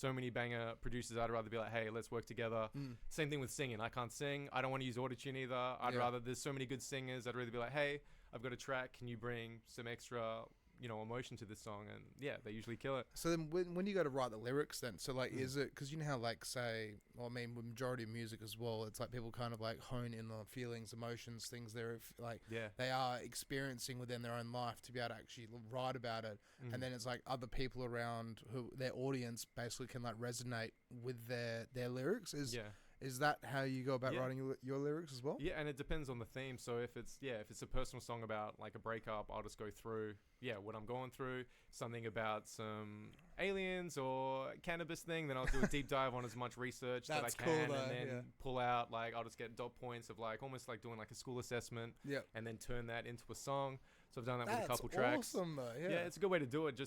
so many banger producers. I'd rather be like, hey, let's work together. Same thing with singing. I can't sing. I don't want to use autotune either. I'd rather, there's so many good singers. I'd rather be like, hey, I've got a track. Can you bring some extra, emotion to this song? And yeah, they usually kill it. So then when you go to write the lyrics then, so like is it, because you know how like say, well, I mean with majority of music as well, it's like people kind of like hone in on feelings, emotions, things they're like they are experiencing within their own life to be able to actually write about it. And then it's like other people around who their audience basically can like resonate with their lyrics. Is that how you go about writing your lyrics as well? Yeah, and it depends on the theme. So if it's a personal song about like a breakup, I'll just go through what I'm going through. Something about some aliens or cannabis thing, then I'll do a deep dive on as much research that I can, and then pull out like I'll just get dot points of like almost like doing like a school assessment, and then turn that into a song. So I've done that with a couple tracks. Awesome, though. Yeah, it's a good way to do it.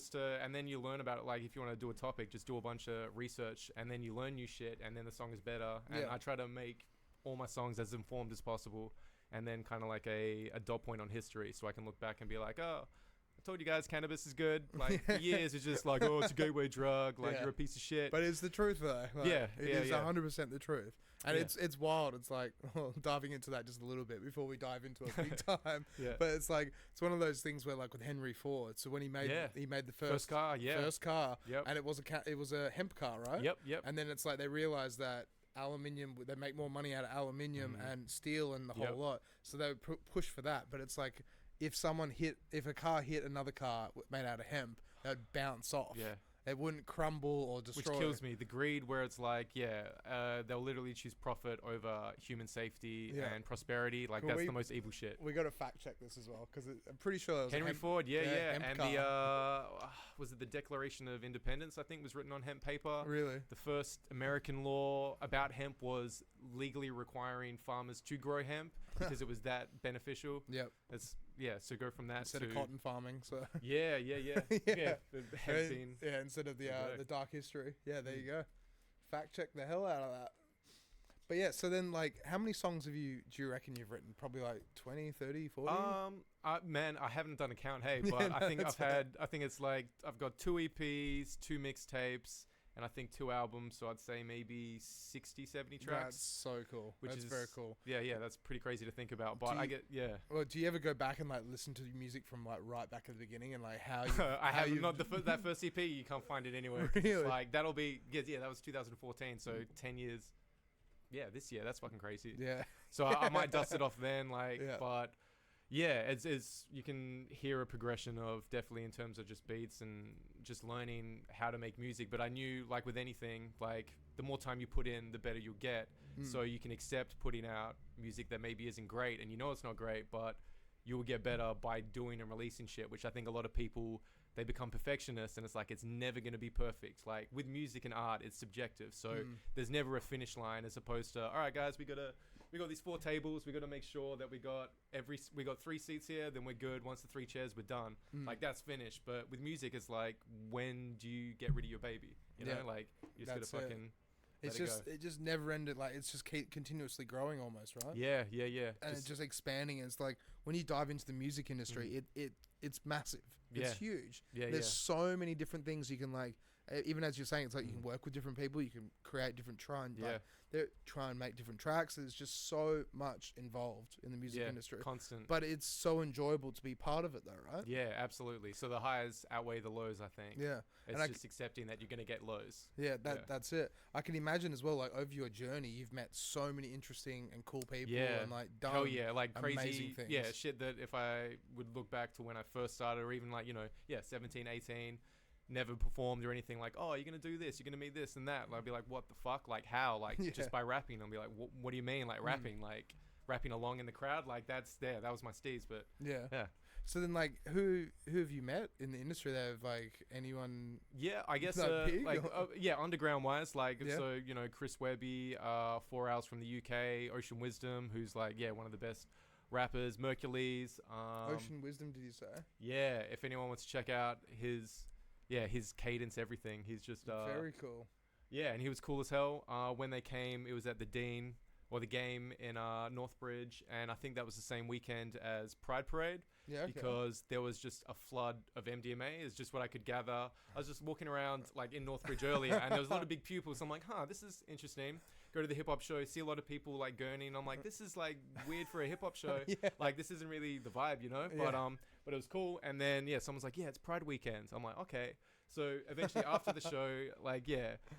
And then you learn about it. Like if you want to do a topic, just do a bunch of research, and then you learn new shit, and then the song is better. And I try to make all my songs as informed as possible, and then kind of like a dot point on history, so I can look back and be like, oh, I told you guys cannabis is good. Like for years it's just like, oh, it's a gateway drug, like you're a piece of shit. But it's the truth though. Like, it is 100% the truth. And it's wild. It's like diving into that just a little bit before we dive into it big time. But it's like it's one of those things where like with Henry Ford, so when he made the first car, and it was a hemp car, right? Yep. And then it's like they realized that aluminium, they make more money out of aluminium and steel and the whole lot, so they would push for that. But it's like if a car hit another car made out of hemp, they would bounce off. It wouldn't crumble or destroy. Which kills me. The greed where it's like, they'll literally choose profit over human safety and prosperity. Like, that's the most evil shit. We got to fact check this as well, because I'm pretty sure it was Henry Ford, and car. was it the Declaration of Independence, I think, was written on hemp paper. Really? The first American law about hemp was legally requiring farmers to grow hemp because it was that beneficial. So go from that instead of cotton farming. So instead of the dark history. Yeah, there you go. Fact check the hell out of that. But yeah, so then like how many songs do you reckon you've written? Probably like 20, 30, 40? Man, I haven't done a count, but I think it's like I've got 2 EPs, 2 mixtapes, and I think 2 albums, so I'd say maybe 60, 70 tracks. That's so cool. That's very cool. Yeah, that's pretty crazy to think about. But Well, do you ever go back and like listen to the music from like right back at the beginning and like how you... I haven't. Not that first EP, you can't find it anywhere. Really? Like that'll be... that was 2014, so 10 years... Yeah, this year, that's fucking crazy. Yeah. So I might dust it off then, but... Yeah, it's you can hear a progression of definitely in terms of just beats and just learning how to make music. But I knew, like with anything, like the more time you put in, the better you'll get. So you can accept putting out music that maybe isn't great, and you know it's not great, but you will get better by doing and releasing shit, which I think a lot of people, they become perfectionists, and it's like it's never going to be perfect. Like with music and art, it's subjective, so there's never a finish line, as opposed to, all right guys, we got these 4 tables, we got to make sure that we got 3 seats here, then we're good. Once the 3 chairs, we're done. Like that's finished. But with music, it's like, when do you get rid of your baby? You know, like you just gotta fucking it just never ended. Like it's just continuously growing almost, right? Yeah. And it's just expanding. And it's like when you dive into the music industry, it's massive. It's huge. There's so many different things you can like. Even as you're saying, it's like you can work with different people, you can create different try and make different tracks. There's just so much involved in the music industry. Constant. But it's so enjoyable to be part of it though, right? Yeah, absolutely. So the highs outweigh the lows, I think. Yeah. It's just accepting that you're going to get lows. Yeah, that's it. I can imagine as well, like over your journey, you've met so many interesting and cool people and like done like crazy amazing things. Yeah, shit that if I would look back to when I first started, or even like, 17, 18, never performed or anything, like, oh, you're gonna do this, you're gonna meet this and that, and I'd be like, what the fuck, like how, like just by rapping. I'll be like, what do you mean, like rapping, like rapping along in the crowd, like that was my steez. But yeah. So then, like, who have you met in the industry that have, like, anyone? Yeah, I guess underground wise, like so Chris Webby, 4 Hours from the UK, Ocean Wisdom, who's like one of the best rappers, Merkules. Ocean Wisdom, did you say? Yeah, if anyone wants to check out his cadence, everything, he's just very cool. Yeah, and he was cool as hell. When they came, it was at the Dean or the game in Northbridge, and I think that was the same weekend as Pride Parade. Yeah, okay. Because there was just a flood of MDMA is just what I could gather. I was just walking around like in Northbridge earlier, and there was a lot of big pupils. I'm like, this is interesting. Go to the hip hop show, see a lot of people like gurning. I'm like, this is like weird for a hip hop show. Yeah. Like this isn't really the vibe, you know. Yeah. But it was cool. And then someone's like, it's Pride weekend. I'm like, okay. So eventually after the show, like,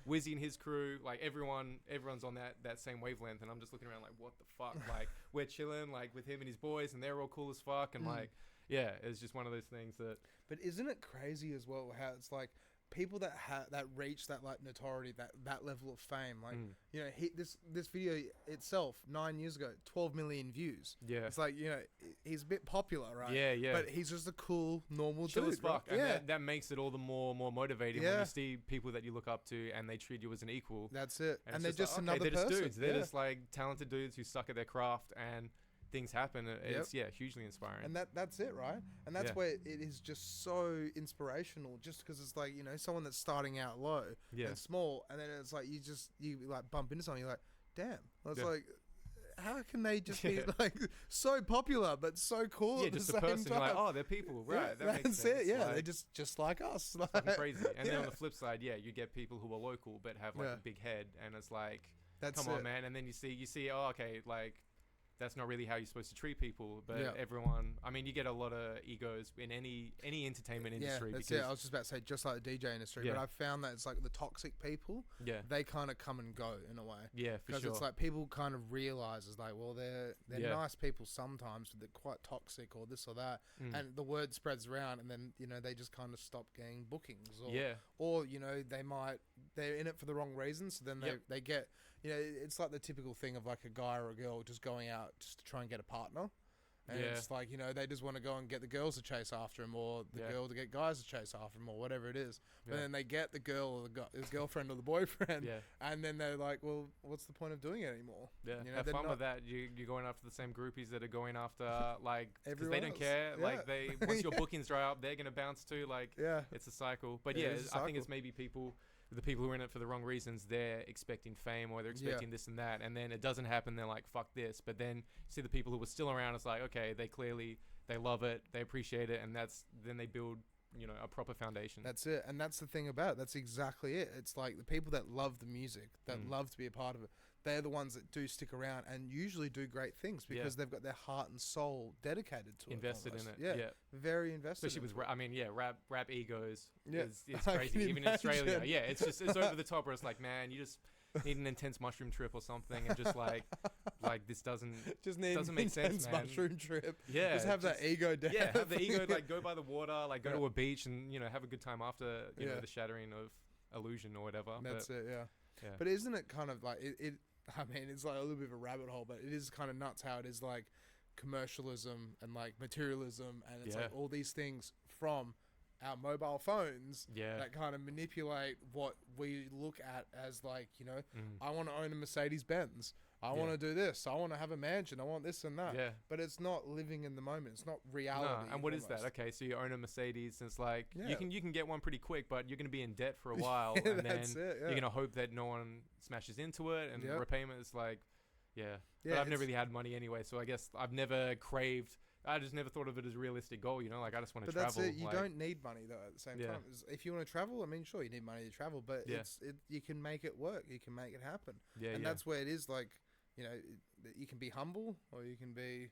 Wizzy and his crew, like everyone's on that same wavelength, and I'm just looking around like, what the fuck? Like, we're chilling like with him and his boys, and they're all cool as fuck, and like, it's just one of those things that. But isn't it crazy as well how it's like people that reach that like notoriety, that level of fame, like you know, this video itself 9 years ago, 12 million views. Yeah, it's like, you know, he's a bit popular, right? Yeah. But he's just a cool, normal chill dude, as fuck, right? And that makes it all the more motivating when you see people that you look up to and they treat you as an equal. That's it, and they're just like, another they're person. Just dudes. They're just like talented dudes who suck at their craft and. Things happen. It's hugely inspiring, and that's it, right? And that's where it is just so inspirational. Just because it's like, you know, someone that's starting out low and small, and then it's like you like bump into someone, you're like, damn. It's like, how can they just be like so popular but so cool? At just the a same person. time? Like, oh, they're people, right? That makes sense. Yeah, like, they're just like us. It's fucking crazy. And then on the flip side, you get people who are local but have like a big head, and it's like, come on, man. And then you see, oh, okay, like. That's not really how you're supposed to treat people, but everyone. I mean, you get a lot of egos in any entertainment industry. Yeah, that's it. I was just about to say, just like the DJ industry, but I've found that it's like the toxic people. Yeah, they kind of come and go in a way. Yeah, for sure. Because it's like people kind of realize it's like, well, they're nice people sometimes, but they're quite toxic or this or that, and the word spreads around, and then, you know, they just kind of stop getting bookings, or you know, they're in it for the wrong reasons, so then they get. You know, it's like the typical thing of like a guy or a girl just going out just to try and get a partner. And it's like, you know, they just want to go and get the girls to chase after him, or the girl to get guys to chase after him, or whatever it is. But then they get the girl or his girlfriend or the boyfriend, and then they're like, well, what's the point of doing it anymore? Yeah, you know, have fun with that. You're going after the same groupies that are going after, like, because they don't care. Yeah. Like, once your bookings dry up, they're going to bounce too. Like, it's a cycle. But I think it's maybe the people who are in it for the wrong reasons, they're expecting fame or they're expecting this and that, and then it doesn't happen. They're like, fuck this. But then you see the people who are still around, it's like, okay, they love it, they appreciate it, and then they build, you know, a proper foundation. That's it. And that's the thing about it. That's exactly it. It's like the people that love the music, that love to be a part of it, they're the ones that do stick around and usually do great things because they've got their heart and soul dedicated to invested it. Invested in it. Yeah. Very invested. Especially with, rap egos is crazy. Even in Australia. Yeah, it's over the top where it's like, man, you just need an intense mushroom trip or something, and just like this doesn't make sense, man. Mushroom trip. Yeah. Just have that ego down. Yeah, have the ego, like go by the water, like go to a beach and, you know, have a good time after, you know, the shattering of illusion or whatever. That's it, yeah. But isn't it kind of like it I mean, it's like a little bit of a rabbit hole, but it is kind of nuts how it is like commercialism and like materialism, and it's like all these things from our mobile phones that kind of manipulate what we look at as like, you know, I want to own a Mercedes Benz. I want to do this. I want to have a mansion. I want this and that. Yeah. But it's not living in the moment. It's not reality. No. And what is that? Okay, so you own a Mercedes. And it's like you can get one pretty quick, but you're going to be in debt for a while, and then you're going to hope that no one smashes into it, and repayment is like, But I've never really had money anyway, so I guess I've never craved. I just never thought of it as a realistic goal, you know, like I just want to travel. But that's it. You don't need money though at the same time. If you want to travel, I mean, sure, you need money to travel, but you can make it work. You can make it happen. And that's where it is like, you know, you can be humble or you can be,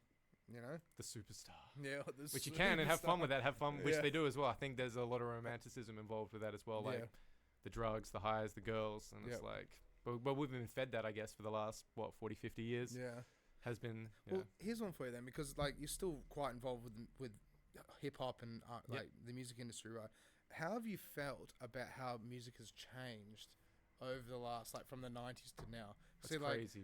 you know, the superstar. Yeah, which you can, and have fun with that. Have fun, which they do as well. I think there's a lot of romanticism involved with that as well, like the drugs, the highs, the girls, and it's like, but we've been fed that, I guess, for the last 40, 50 years. Yeah. Has been. Well, here's one for you then, because like you're still quite involved with hip hop and like the music industry, right? How have you felt about how music has changed over the last, like, from the 90s to now? That's crazy.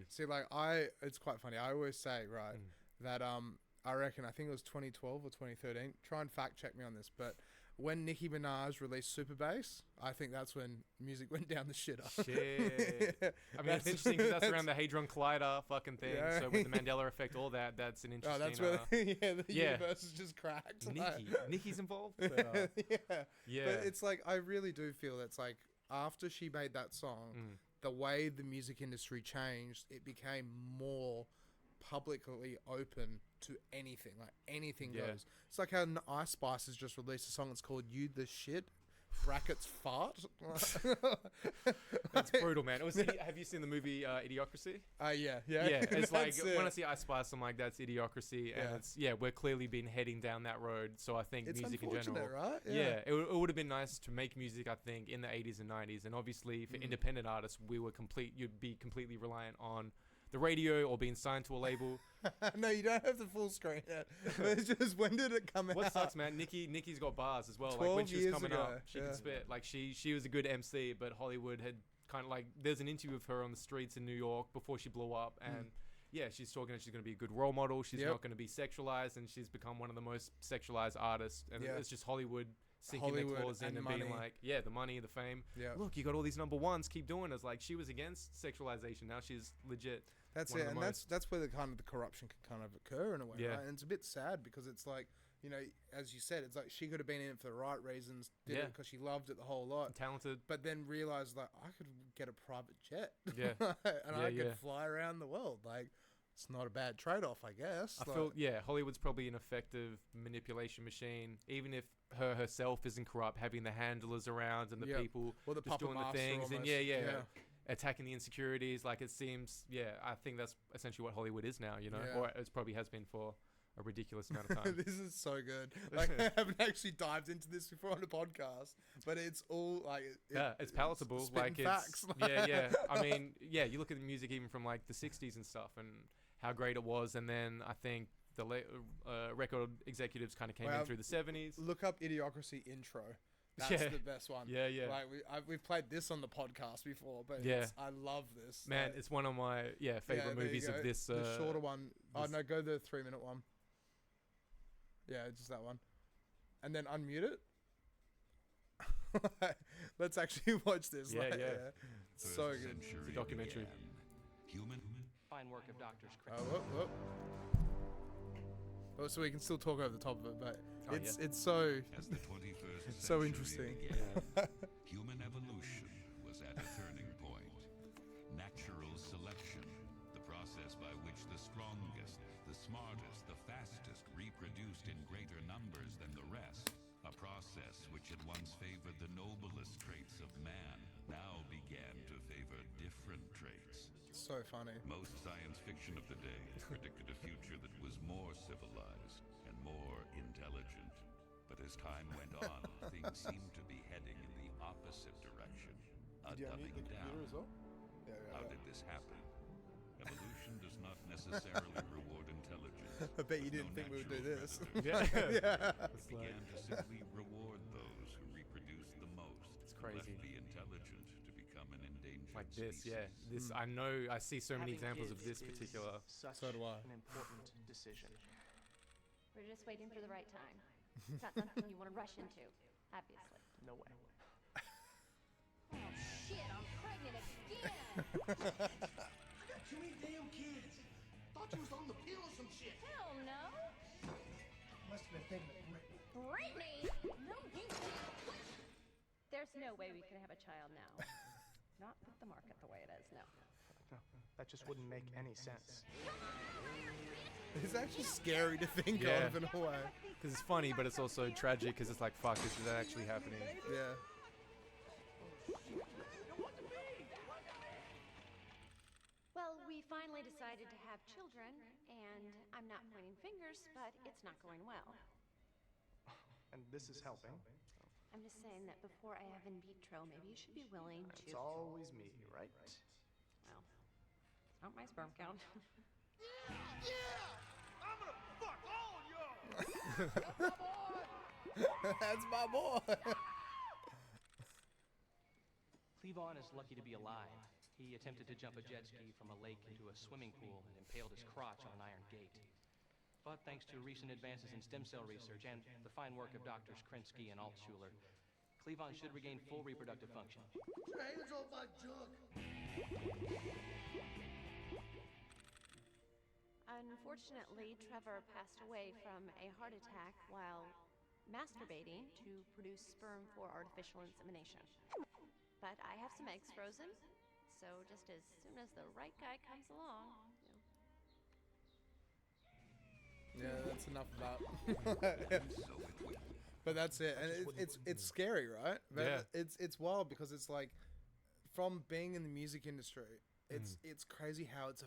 It's quite funny. I always say, right, that I reckon, I think it was 2012 or 2013. Try and fact check me on this, but when Nicki Minaj released Super Bass, I think that's when music went down the shitter. Shit. I mean, it's interesting because that's around the Hadron Collider fucking thing. Yeah. So with the Mandela effect, all that, that's an interesting... Oh, that's where the universe is just cracked. Nicki's involved. But, yeah. But it's like, I really do feel that's like, after she made that song, the way the music industry changed, it became more publicly open to anything. Like anything goes. It's like how Ice Spice has just released a song. It's called "You the Shit." Brackets fart. That's brutal, man. Have you seen the movie Idiocracy? Yeah. It's like when I see Ice Spice, I'm like, that's Idiocracy, and it's we're clearly been heading down that road. So I think it's music in general, right? It would have been nice to make music. I think in the 80s and 90s, and obviously for independent artists, you'd be completely reliant on the radio or being signed to a label. No, you don't have the full screen yet. It's just, when did it come out? What sucks, man? Nikki's got bars as well. 12 like when she was years coming ago, up, she could spit. Like she was a good MC, but Hollywood had kind of like, there's an interview of her on the streets in New York before she blew up, and she's talking. She's going to be a good role model. She's not going to be sexualized, and she's become one of the most sexualized artists. And it's just Hollywood sinking their claws in and being like, the money, the fame. Look, you got all these number ones. Keep doing it. It's like she was against sexualization. Now she's legit. That's it, and that's where the corruption can kind of occur in a way, right? And it's a bit sad because it's like, you know, as you said, it's like she could have been in it for the right reasons, did it because she loved it the whole lot, talented, but then realized like I could get a private jet, and I could fly around the world. Like, it's not a bad trade-off, I guess. I feel Hollywood's probably an effective manipulation machine, even if her herself isn't corrupt, having the handlers around and the people or the just doing the things, almost. and attacking the insecurities. Like, it seems, I think that's essentially what Hollywood is now, you know, or it probably has been for a ridiculous amount of time. This is so good. Like, I haven't actually dived into this before on the podcast, but it's all like, it's palatable. Like, facts. I mean, you look at the music even from like the 60s and stuff, and how great it was, and then I think the record executives kind of came in through the 70s. Look up Idiocracy intro. That's the best one. Like, we've played this on the podcast before, but I love this. Man, like, it's one of my favorite movies of this. The shorter one. Oh no, go the 3-minute one. Yeah, just that one, and then unmute it. Let's actually watch this. It's so good. It's a documentary. Fine work of doctors. Oh, so we can still talk over the top of it, but it's so As the 21st so interesting. Human evolution was at a turning point. Natural selection, the process by which the strongest, the smartest, the fastest reproduced in greater numbers than the rest. A process which had once favored the noblest traits of man now began to favor different traits. So funny. Most science fiction of the day predicted a future that was more civilized and more intelligent. But as time went on, things seemed to be heading in the opposite direction, a dumbing down. How did this happen? Evolution does not necessarily reward intelligence. I bet you didn't think we would do this. It began to simply reward those who reproduced the most. It's crazy. Left the intelligent to become an endangered Like this, species. This I know. I see so many examples of this particular. So do I. An important decision. We're just waiting for the right time. It's not something you want to rush into, obviously. No way. Oh shit, I'm pregnant again! I got too many damn kids. Thought you was on the pill or some shit. Hell no! Must have been thinking of Britney. Britney! No, you. There's no way we can have a child now. Not with the market the way it is, no. No, that just wouldn't make any sense. It's actually scary to think of in a way. Because it's funny, but it's also tragic because it's like, fuck, is that actually happening? Yeah. Well, we finally decided to have children, and I'm not pointing fingers, but it's not going well. And this is helping. I'm just saying that before I have in vitro, maybe you should be willing to... It's always me, right? Well, it's not my sperm count. Yeah! I'm gonna fuck all y'all! That's my boy. Cleavon is lucky to be alive. He attempted to jump a jet ski from a lake into a swimming pool and impaled his crotch on an iron gate. But thanks to recent advances in stem cell research and the fine work of Doctors Krinsky and Altschuler, Cleavon should regain full reproductive function. Get your hands off my junk! Unfortunately, Trevor passed away from a heart attack while masturbating to produce sperm for artificial insemination. But I have some eggs frozen, so just as soon as the right guy comes along, Yeah, that's enough of that. But that's it, and it's scary, right? But it's wild because it's like, from being in the music industry, it's crazy how it's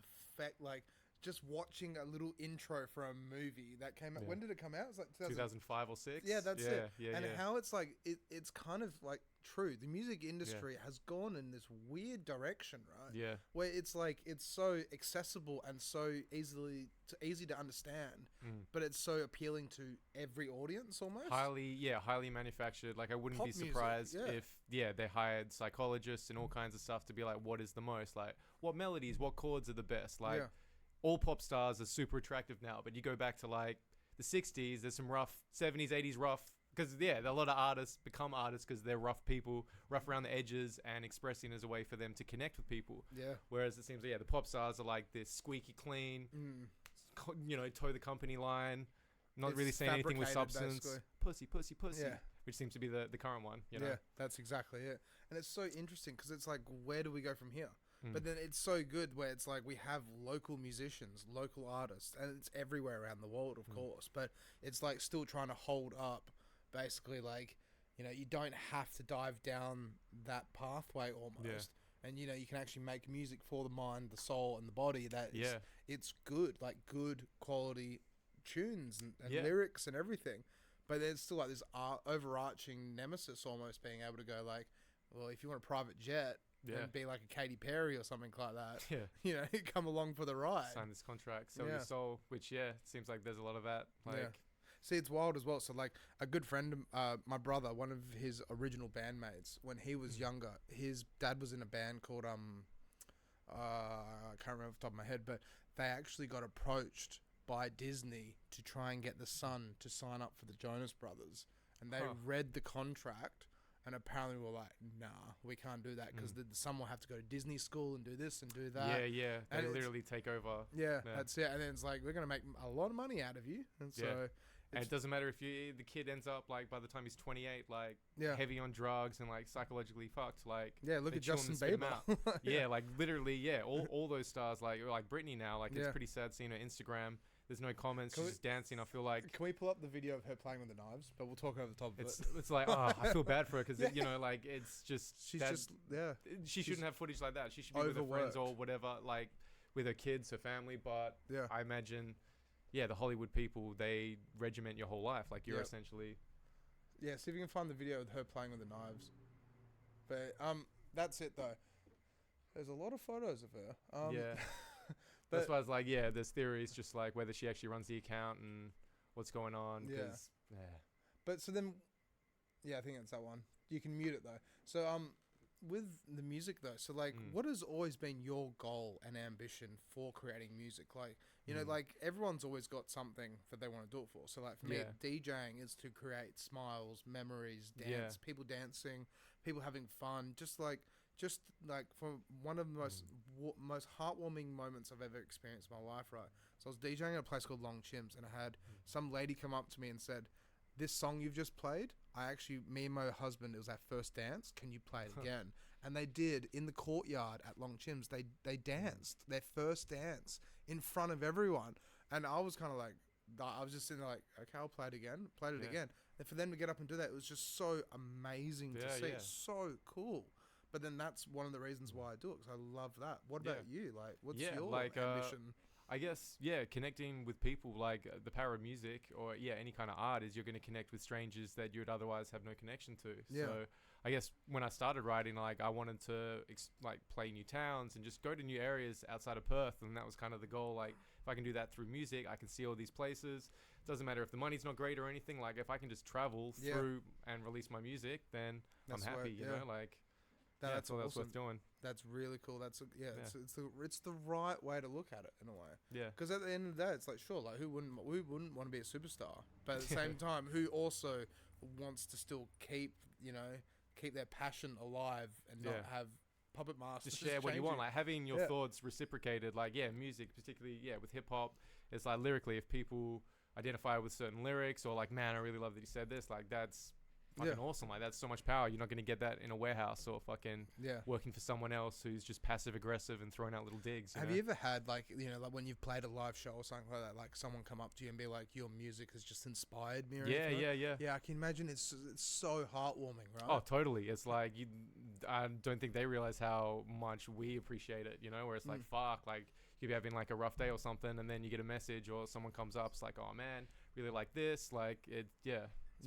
like just watching a little intro for a movie that came out. When did it come out? It's like 2005 or 6. Yeah, that's it. And how it's like it's kind of like true. The music industry has gone in this weird direction, right? Yeah. Where it's like it's so accessible and so easy to understand, but it's so appealing to every audience almost. Highly manufactured. Like I wouldn't Pop be surprised music, if they hired psychologists and all kinds of stuff to be like, what is the most, like what melodies, what chords are the best, like. All pop stars are super attractive now, but you go back to like the 60s, there's some rough 70s, 80s rough, because a lot of artists become artists because they're rough people, rough around the edges, and expressing as a way for them to connect with people. Yeah. Whereas it seems, the pop stars are like this squeaky clean, toe the company line, not really saying anything with substance. Basically. Pussy. Yeah. Which seems to be the current one. Yeah, that's exactly it. And it's so interesting because it's like, where do we go from here? But then it's so good where it's like we have local musicians, local artists, and it's everywhere around the world, of course. But it's like still trying to hold up, basically, like, you don't have to dive down that pathway almost. Yeah. And, you can actually make music for the mind, the soul, and the body that it's good, like good quality tunes and lyrics and everything. But there's still like this overarching nemesis almost being able to go like, well, if you want a private jet, and be like a Katy Perry or something like that. Yeah. Come along for the ride. Sign this contract, sell your soul, which, it seems like there's a lot of that. Like, See, it's wild as well. So, like, a good friend, my brother, one of his original bandmates, when he was younger, his dad was in a band called, I can't remember off the top of my head, but they actually got approached by Disney to try and get the son to sign up for the Jonas Brothers. And they read the contract. And apparently we're like, nah, we can't do that because the son will have to go to Disney school and do this and do that. Yeah. They literally take over. Yeah, that's it. And then it's like, we're going to make a lot of money out of you. And so... And it doesn't matter if the kid ends up, like, by the time he's 28, like, heavy on drugs and, like, psychologically fucked. Like, look at Justin Bieber. Like, literally, all those stars, like Britney now, like, it's pretty sad seeing her Instagram. There's no comments. She's just dancing. I feel like... Can we pull up the video of her playing with the knives? But we'll talk over the top of it. It's like, I feel bad for her because, like, it's just... She's just... Yeah. She shouldn't have footage like that. She should be with her friends or whatever, like, with her kids, her family. But I imagine, the Hollywood people, they regiment your whole life. Like, you're essentially... Yeah, see if you can find the video of her playing with the knives. But that's it, though. There's a lot of photos of her. That's why I was like, there's theories just like whether she actually runs the account and what's going on. But so then, I think it's that one. You can mute it though. So with the music though, so like, what has always been your goal and ambition for creating music? Like, like everyone's always got something that they want to do it for. So like for me, DJing is to create smiles, memories, dance, people dancing, people having fun, just like for one of the most heartwarming moments I've ever experienced in my life, right? So I was DJing at a place called Long Chimps, and I had some lady come up to me and said, this song you've just played, me and my husband, it was our first dance, can you play it again? And they did, in the courtyard at Long Chimps, they danced, their first dance, in front of everyone. And I was kind of like, I was just sitting there like, okay, I'll play it again, played it again. And for them to get up and do that, it was just so amazing to see, so cool. But then that's one of the reasons why I do it, because I love that. What about you? Like, what's your ambition? I guess, connecting with people, like the power of music or, any kind of art is you're going to connect with strangers that you'd otherwise have no connection to. Yeah. So I guess when I started writing, like I wanted to play new towns and just go to new areas outside of Perth. And that was kind of the goal. Like if I can do that through music, I can see all these places. Doesn't matter if the money's not great or anything. Like if I can just travel through and release my music, then that's I'm happy, you know, like... That's all that's worth doing. That's really cool. It's the right way to look at it in a way. Yeah. Because at the end of the day, it's like, sure, like who wouldn't want to be a superstar? But at the same time, who also wants to still keep their passion alive and not have puppet masters just share what you want, like having your thoughts reciprocated. Like music, particularly with hip hop, it's like lyrically, if people identify with certain lyrics or like, man, I really love that you said this, like that's fucking awesome. Like that's so much power. You're not going to get that in a warehouse or fucking working for someone else who's just passive aggressive and throwing out little digs. Have you ever had like, you know, like when you've played a live show or something like that, like someone come up to you and be like, your music has just inspired me? Or anything? Yeah, I can imagine it's so heartwarming, right? Oh, totally. It's like, I don't think they realize how much we appreciate it, you know, where it's like, fuck, like you could be having like a rough day or something and then you get a message or someone comes up, it's like, oh man, really like this, like it's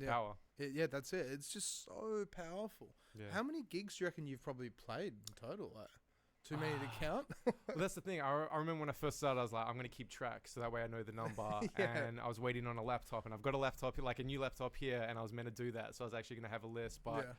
power. That's it. It's just so powerful. How many gigs do you reckon you've probably played in total? Like, too many to count? Well, that's the thing. I remember when I first started, I was like, I'm going to keep track so that way I know the number. And I was waiting on a laptop, and I've got a laptop, like a new laptop here, and I was meant to do that. So I was actually going to have a list. But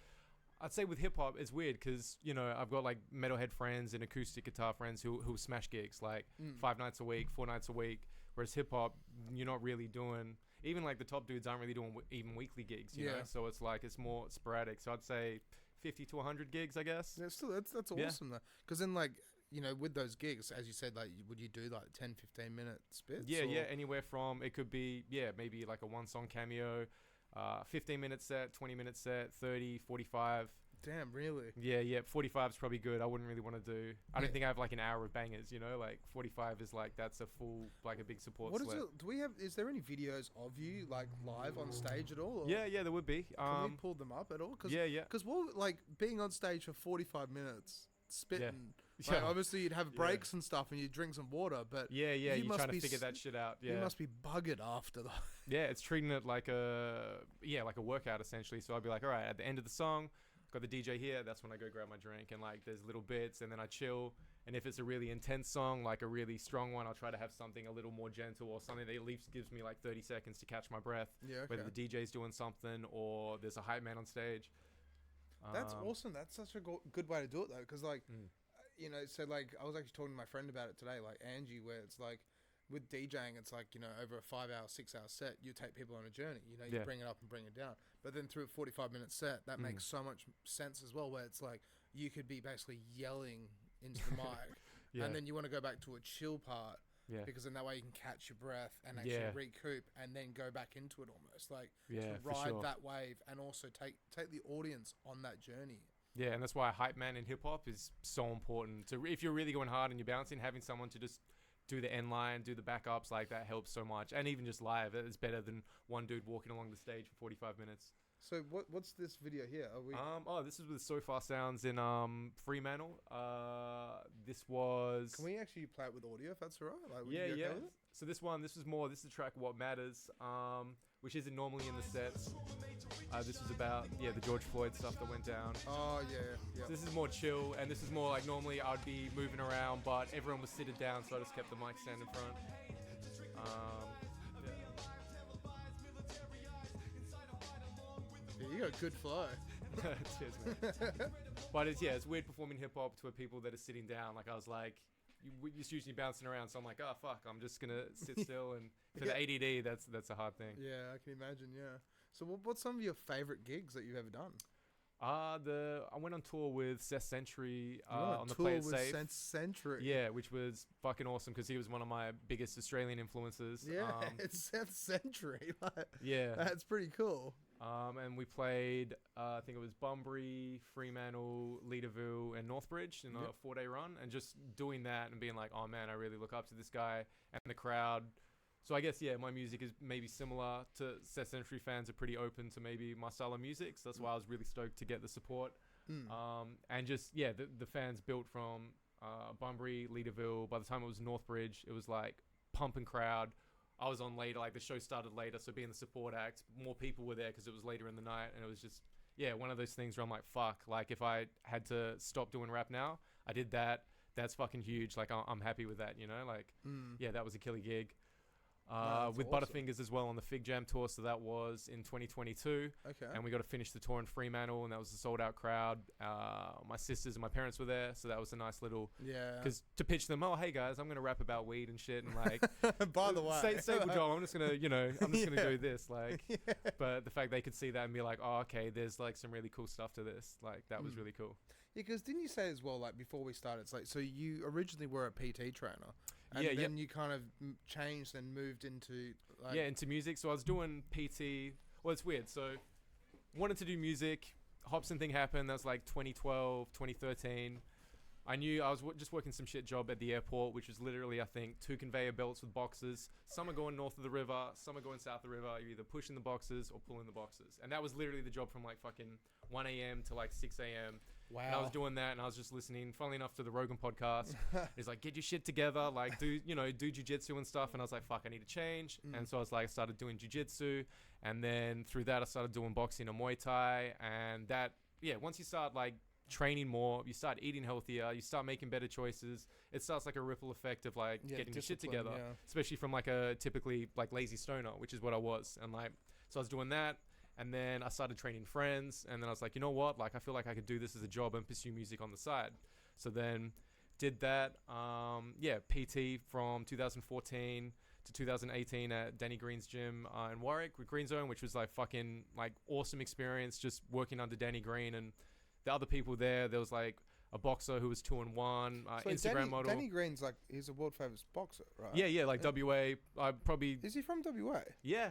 I'd say with hip hop, it's weird because, you know, I've got like metalhead friends and acoustic guitar friends who smash gigs like 5 nights a week, 4 nights a week. Whereas hip hop, you're not really doing, even like the top dudes aren't really doing even weekly gigs, you know? So it's like, it's more sporadic. So I'd say 50 to 100 gigs, I guess. Yeah, still, that's awesome though. Because then like, you know, with those gigs, as you said, like, would you do like 10, 15 minute spits? Yeah, anywhere from, it could be, maybe like a 1-song cameo, 15-minute set, 20-minute set, 30, 45. Damn, really? Yeah, 45 is probably good. I wouldn't really want to do, I don't think I have like an hour of bangers, you know, like 45 is like, that's a full, like a big support What slip. is there any videos of you like live on stage at all? Or Yeah, there would be. Can we pull them up at all? Cause, Yeah. Because like being on stage for 45 minutes, spitting, like, obviously you'd have breaks and stuff and you'd drink some water, but you're trying to figure that shit out. You must be buggered after that. Yeah, it's treating it like a workout essentially. So I'd be like, all right, at the end of the song, got the DJ here, that's when I go grab my drink, and like there's little bits, and then I chill. And if it's a really intense song, like a really strong one, I'll try to have something a little more gentle or something that at least gives me like 30 seconds to catch my breath. Whether the DJ's doing something or there's a hype man on stage. That's awesome. That's such a good way to do it though, because like you know, so like I was actually talking to my friend about it today, like Angie, where it's like with DJing, it's like, you know, over a 5-hour, 6-hour set, you take people on a journey. You know, you bring it up and bring it down. But then through a 45-minute set, that makes so much sense as well, where it's like you could be basically yelling into the mic, and then you want to go back to a chill part, because then that way you can catch your breath and actually recoup and then go back into it almost, like to ride that wave and also take the audience on that journey. Yeah, and that's why a hype man in hip hop is so important. So if you're really going hard and you're bouncing, having someone to just do the end line, do the backups, like that helps so much. And even just live, it's better than one dude walking along the stage for 45 minutes. So what's this video here? Are we? This is with So Far Sounds in Fremantle. This was. Can we actually play it with audio if that's all right? Like, yeah. So this is the track What Matters, which isn't normally in the sets. This is about the George Floyd stuff that went down. Oh yeah. So this is more chill, and this is more like normally I'd be moving around, but everyone was seated down, so I just kept the mic stand in front. Yeah, you got good flow. Cheers, man. But it's weird performing hip hop to people that are sitting down. Like I was like, you're usually bouncing around, so I'm like, oh fuck, I'm just gonna sit still. And for the ADD, that's a hard thing. Yeah, I can imagine. Yeah. So what's some of your favorite gigs that you've ever done? I went on tour with Seth Sentry on the tour Play It with Safe. Seth Sentry. Yeah, which was fucking awesome because he was one of my biggest Australian influences. Yeah, it's Seth Sentry. Like, yeah, that's pretty cool. And we played, I think it was Bunbury, Fremantle, Leederville, and Northbridge in a 4-day run. And just doing that and being like, oh man, I really look up to this guy and the crowd. So I guess, my music is maybe similar to Seth Sentry. Fans are pretty open to maybe my style of music. So that's why I was really stoked to get the support. And just, the fans built from Bunbury, Leederville. By the time it was Northbridge, it was like pumping crowd. I was on later, like the show started later, so being the support act, more people were there because it was later in the night, and it was just, one of those things where I'm like, fuck, like if I had to stop doing rap now, I did that, that's fucking huge, like I'm happy with that, you know, like, that was a killer gig. With awesome. Butterfingers as well on the Fig Jam tour, so that was in 2022. Okay. And we got to finish the tour in Fremantle, and that was a sold out crowd. My sisters and my parents were there, so that was a nice little. Yeah. Because to pitch them, oh hey guys, I'm gonna rap about weed and shit, and like. By the way. Say Joel, I'm just gonna, do this, like. But the fact they could see that and be like, oh okay, there's like some really cool stuff to this, like that was really cool. Yeah, because didn't you say as well, like before we started, it's like, so you originally were a PT trainer. And then you kind of changed and moved into... into music. So I was doing PT... Well, it's weird. So wanted to do music. Hopsin thing happened. That was like 2012, 2013. I knew I was just working some shit job at the airport, which was literally, I think, 2 conveyor belts with boxes. Some are going north of the river, some are going south of the river. You're either pushing the boxes or pulling the boxes. And that was literally the job from like fucking 1 a.m. to like 6 a.m. Wow. And I was doing that, and I was just listening, funnily enough, to the Rogan podcast. He's like, get your shit together, like do jiu-jitsu and stuff. And I was like, fuck, I need to change. And so I was like, I started doing jiu-jitsu, and then through that I started doing boxing and Muay Thai. And that, once you start like training more, you start eating healthier, you start making better choices, it starts like a ripple effect of like getting your shit together, especially from like a typically like lazy stoner, which is what I was. And like, so I was doing that. And then I started training friends, and then I was like, you know what? Like, I feel like I could do this as a job and pursue music on the side. So then did that. PT from 2014 to 2018 at Danny Green's gym in Warwick with Green Zone, which was like fucking like awesome experience, just working under Danny Green and the other people there. There was like a boxer who was 2-1, so Instagram model. Danny Green's like, he's a world famous boxer, right? Yeah, like WA. I probably. Is he from WA? Yeah.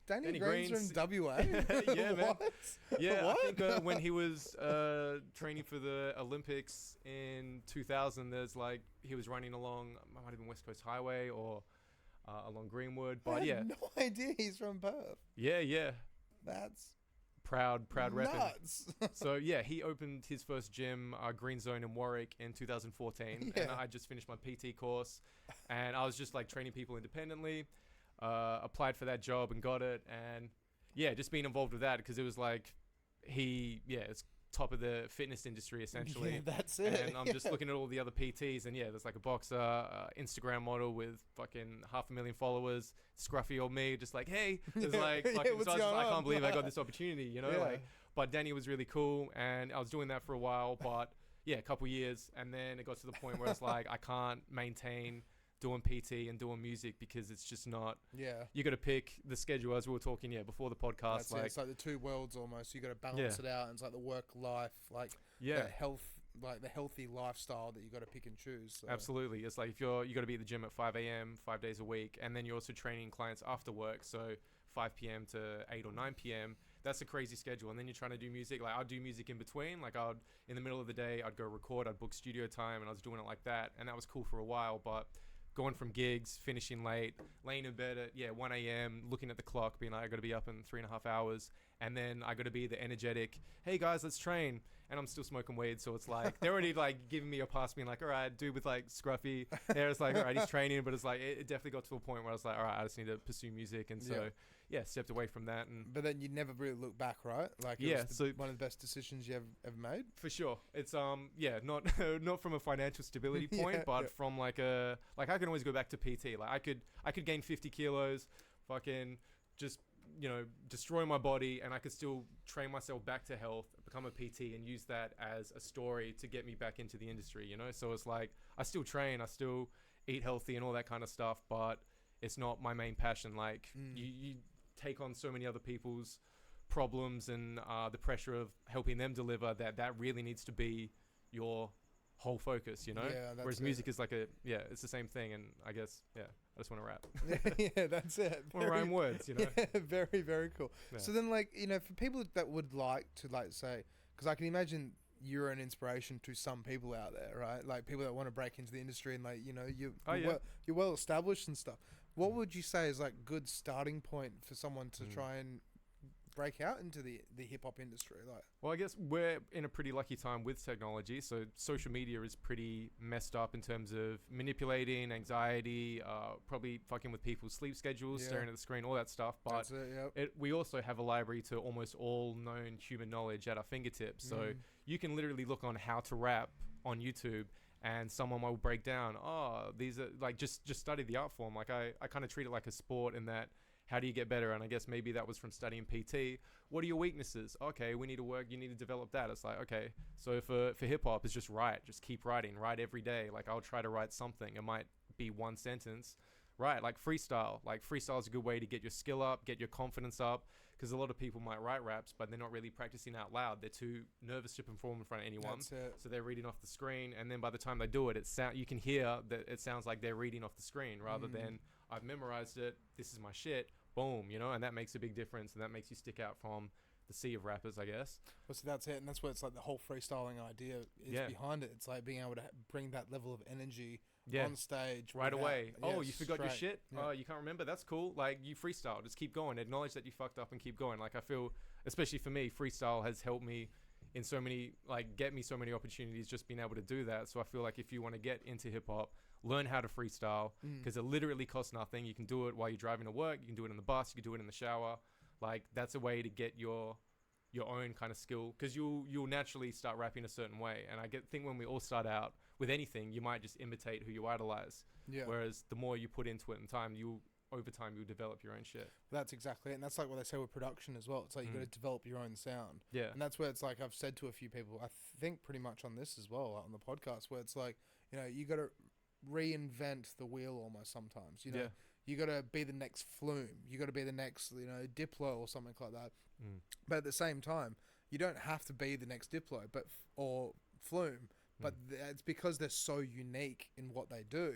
Danny Green's from WA? Yeah, man. What? Yeah, What? I think when he was training for the Olympics in 2000, there's like, he was running along, might have been West Coast Highway or along Greenwood. But I had no idea he's from Perth. Yeah. That's proud repping. nuts. So yeah, he opened his first gym, Green Zone in Warwick in 2014. And I just finished my PT course, and I was just like training people independently. Applied for that job and got it, and just being involved with that, because it was like it's top of the fitness industry essentially. Yeah, that's it. And I'm just looking at all the other PTs, and there's like a boxer, Instagram model with fucking 500,000 followers, scruffy old me, just like, hey, it's like fucking, what's so I was just, going I can't on? believe I got this opportunity, like. But Danny was really cool, and I was doing that for a while, but a couple years, and then it got to the point where it's like I can't maintain doing PT and doing music because it's just not. You got to pick the schedule, as we were talking before the podcast. That's it's like the two worlds almost. You got to balance it out. And it's like the work life, like the health, like the healthy lifestyle that you got to pick and choose. So. Absolutely, it's like if you got to be at the gym at 5 a.m. 5 days a week, and then you're also training clients after work, so 5 p.m. to 8 or 9 p.m. That's a crazy schedule. And then you're trying to do music. Like, I'd do music in between. Like, in the middle of the day, I'd go record. I'd book studio time, and I was doing it like that, and that was cool for a while, but going from gigs, finishing late, laying in bed at 1 a.m., looking at the clock, being like, I got to be up in 3.5 hours, and then I got to be the energetic, hey guys, let's train, and I'm still smoking weed, so it's like they're already like giving me a pass, being like, all right, dude with like scruffy hair, it's like, all right, he's training, but it's like it definitely got to a point where I was like, all right, I just need to pursue music, and so stepped away from that. But then you never really look back, right? Like, so one of the best decisions you ever made. For sure. It's not from a financial stability point, but from like I can always go back to PT. Like I could gain 50 kilos, fucking just destroy my body, and I could still train myself back to health, become a PT, and use that as a story to get me back into the industry. So it's like I still train, I still eat healthy and all that kind of stuff, but it's not my main passion. Like you take on so many other people's problems and the pressure of helping them deliver, that really needs to be your whole focus, whereas music is like it's the same thing. And I guess I just want to rap. That's it. Want to rhyme words, Very, very cool. So then, like, for people that would like to, like, say, because I can imagine you're an inspiration to some people out there, right? Like people that want to break into the industry, and like, you're well established and stuff. What would you say is like good starting point for someone to try and break out into the hip hop industry? Like, well, I guess we're in a pretty lucky time with technology. So social media is pretty messed up in terms of manipulating anxiety, probably fucking with people's sleep schedules, staring at the screen, all that stuff. But we also have a library to almost all known human knowledge at our fingertips. So you can literally look on how to rap on YouTube, and someone will break down, these are like, just study the art form. Like I kind of treat it like a sport in that, how do you get better? And I guess maybe that was from studying PT. What are your weaknesses? Okay, we need to work, you need to develop that. It's like, okay, so for hip hop, it's just write, just keep writing, write every day. Like I'll try to write something. It might be one sentence, right? Like freestyle is a good way to get your skill up, get your confidence up. Because a lot of people might write raps, but they're not really practicing out loud. They're too nervous to perform in front of anyone. So they're reading off the screen, and then by the time they do it, you can hear that it sounds like they're reading off the screen rather than I've memorized it. This is my shit. Boom, and that makes a big difference, and that makes you stick out from the sea of rappers, I guess. Well, so that's it, and that's where it's like the whole freestyling idea is behind it. It's like being able to bring that level of energy on stage right away. You forgot your straight. shit. Oh, you can't remember. That's cool. Like, you freestyle. Just keep going. Acknowledge that you fucked up and keep going. Like, I feel, especially for me, freestyle has helped me in so many, like, get me so many opportunities just being able to do that. So I feel like if you want to get into hip hop, learn how to freestyle, because it literally costs nothing. You can do it while you're driving to work. You can do it in the bus. You can do it in the shower. Like, that's a way to get your own kind of skill, because you'll naturally start rapping a certain way. And I think when we all start out with anything, you might just imitate who you idolize. Yeah. Whereas the more you put into it in time, over time you'll develop your own shit. That's exactly it. And that's like what they say with production as well. It's like you got to develop your own sound. Yeah. And that's where it's like I've said to a few people, I think pretty much on this as well, on the podcast, where it's like, you know, you got to reinvent the wheel almost sometimes. You know, you got to be the next Flume. You got to be the next, you know, Diplo or something like that. But at the same time, you don't have to be the next Diplo, or Flume. But it's because they're so unique in what they do.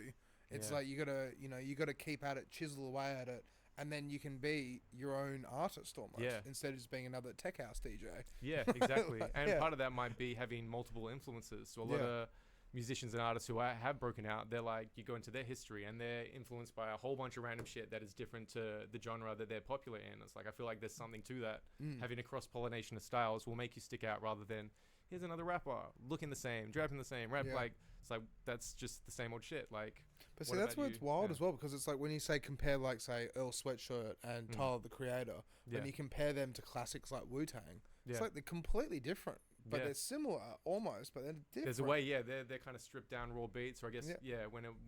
It's like you gotta keep at it, chisel away at it, and then you can be your own artist almost, instead of just being another tech house DJ. Yeah, exactly. And part of that might be having multiple influences. So a lot of musicians and artists who have broken out, they're like, you go into their history and they're influenced by a whole bunch of random shit that is different to the genre that they're popular in. It's like, I feel like there's something to that. Having a cross-pollination of styles will make you stick out, rather than here's another rapper looking the same, rapping the same, like, it's like, that's just the same old shit. Like, but see, that's where it's wild as well, because it's like when you say compare, like, say Earl Sweatshirt and Tyler the Creator, and you compare them to classics like Wu-Tang, it's like they're completely different. But they're similar almost, but they're different. There's a way, they're kind of stripped down raw beats, or I guess,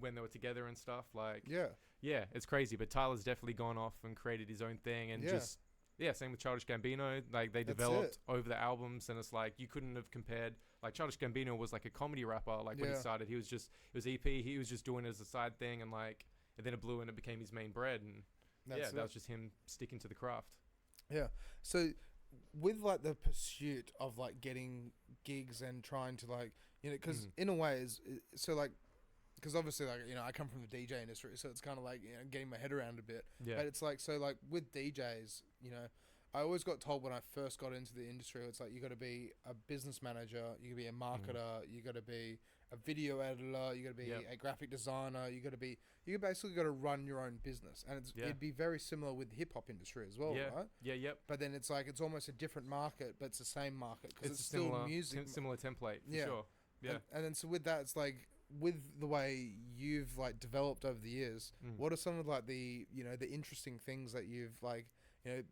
when they were together and stuff, like, it's crazy. But Tyler's definitely gone off and created his own thing, and just, same with Childish Gambino. Like, they developed over the albums, and it's like, you couldn't have compared, like, Childish Gambino was like a comedy rapper, like, when he started, it was EP, he was just doing it as a side thing, and like, and then it blew and it became his main bread, and that was just him sticking to the craft. Yeah. So, with like the pursuit of like getting gigs and trying to, like, you know, because in a way because obviously, like, you know, I come from the DJ industry, so it's kind of like, you know, getting my head around a bit. But it's like, so like with DJs, you know, I always got told when I first got into the industry, it's like, you got to be a business manager, you got to be a marketer, you got to be a video editor, you got to be a graphic designer, you basically got to run your own business. And it'd be very similar with the hip hop industry as well, right? Yeah, yep. But then it's like, it's almost a different market, but it's the same market, because it's still similar, music. Similar template, for sure. Yeah. And then so with that, it's like, with the way you've like developed over the years, what are some of like the, you know, the interesting things that you've, like, you know,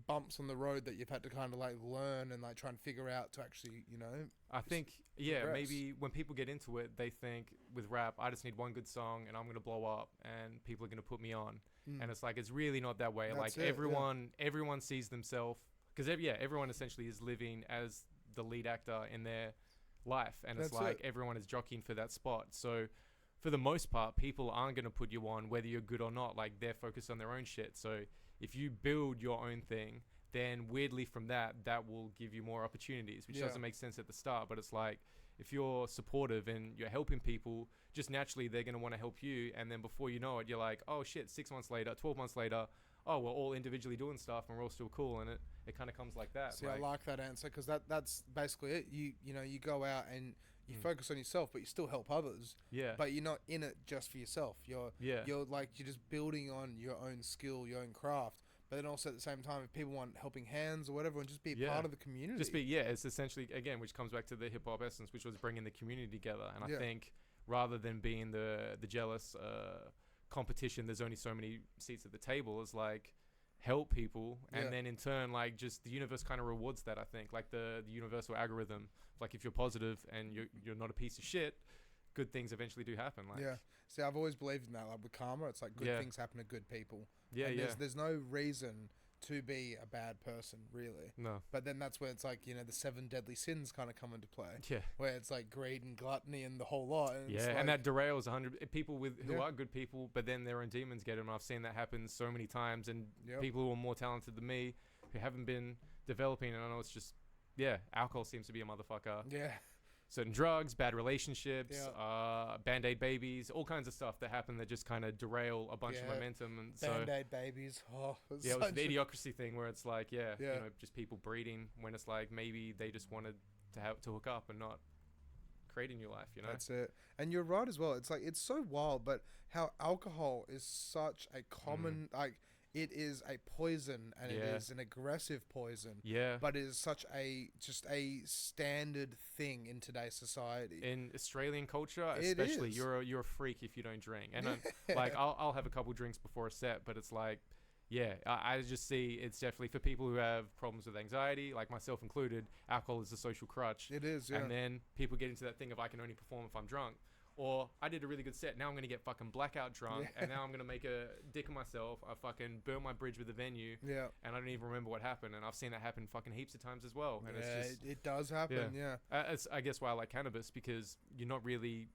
bumps on the road that you've had to kind of like learn and like try and figure out to actually, you know, I think progress? Maybe when people get into it, they think with rap, I just need one good song and I'm gonna blow up and people are gonna put me on. And it's like, it's really not that way. That's like everyone sees themselves, because everyone essentially is living as the lead actor in their life, and it's like everyone is jockeying for that spot. So for the most part, people aren't going to put you on whether you're good or not. Like, they're focused on their own shit. So if you build your own thing, then weirdly from that will give you more opportunities, which doesn't make sense at the start. But it's like, if you're supportive and you're helping people, just naturally they're going to want to help you. And then before you know it, you're like, oh shit, 6 months later, 12 months later, oh, we're all individually doing stuff and we're all still cool. And it kind of comes like that. See, I like that answer, because that's basically it. You know, you go out and you focus on yourself, but you still help others. Yeah. But you're not in it just for yourself. You're just building on your own skill, your own craft. But then also at the same time, if people want helping hands or whatever, and just be part of the community. It's essentially, again, which comes back to the hip hop essence, which was bringing the community together. And I think rather than being the jealous competition, there's only so many seats at the table, is like, help people, and then in turn, like, just the universe kind of rewards that. I think, like, the universal algorithm, like, if you're positive and you're not a piece of shit, good things eventually do happen. Like, see, I've always believed in that. Like with karma, it's like good things happen to good people. There's no reason to be a bad person, really. No. But then that's where it's like, you know, the 7 deadly sins kind of come into play. Yeah. Where it's like greed and gluttony and the whole lot. And and that derails 100 people who are good people, but then their own demons get them. I've seen that happen so many times, and people who are more talented than me, who haven't been developing, and I know it's just, alcohol seems to be a motherfucker. Yeah. certain drugs, bad relationships, Band-Aid babies, all kinds of stuff that happen that just kind of derail a bunch of momentum. And Band-Aid babies. It was the idiocracy thing where it's like, you know, just people breeding when it's like maybe they just wanted to hook up and not create a new life, you know? That's it. And you're right as well. It's like, it's so wild, but how alcohol is such a common, like, it is a poison, and it is an aggressive poison. Yeah. But it is such just a standard thing in today's society. In Australian culture, especially, you're a freak if you don't drink. And like, I'll have a couple drinks before a set, but it's like, I just see it's definitely for people who have problems with anxiety, like myself included. Alcohol is a social crutch. It is, yeah. And then people get into that thing of I can only perform if I'm drunk. Or I did a really good set. Now I'm going to get fucking blackout drunk, and now I'm going to make a dick of myself. I fucking burn my bridge with the venue, and I don't even remember what happened. And I've seen that happen fucking heaps of times as well. And it's just, it does happen. It's, I guess why I like cannabis, because you're not really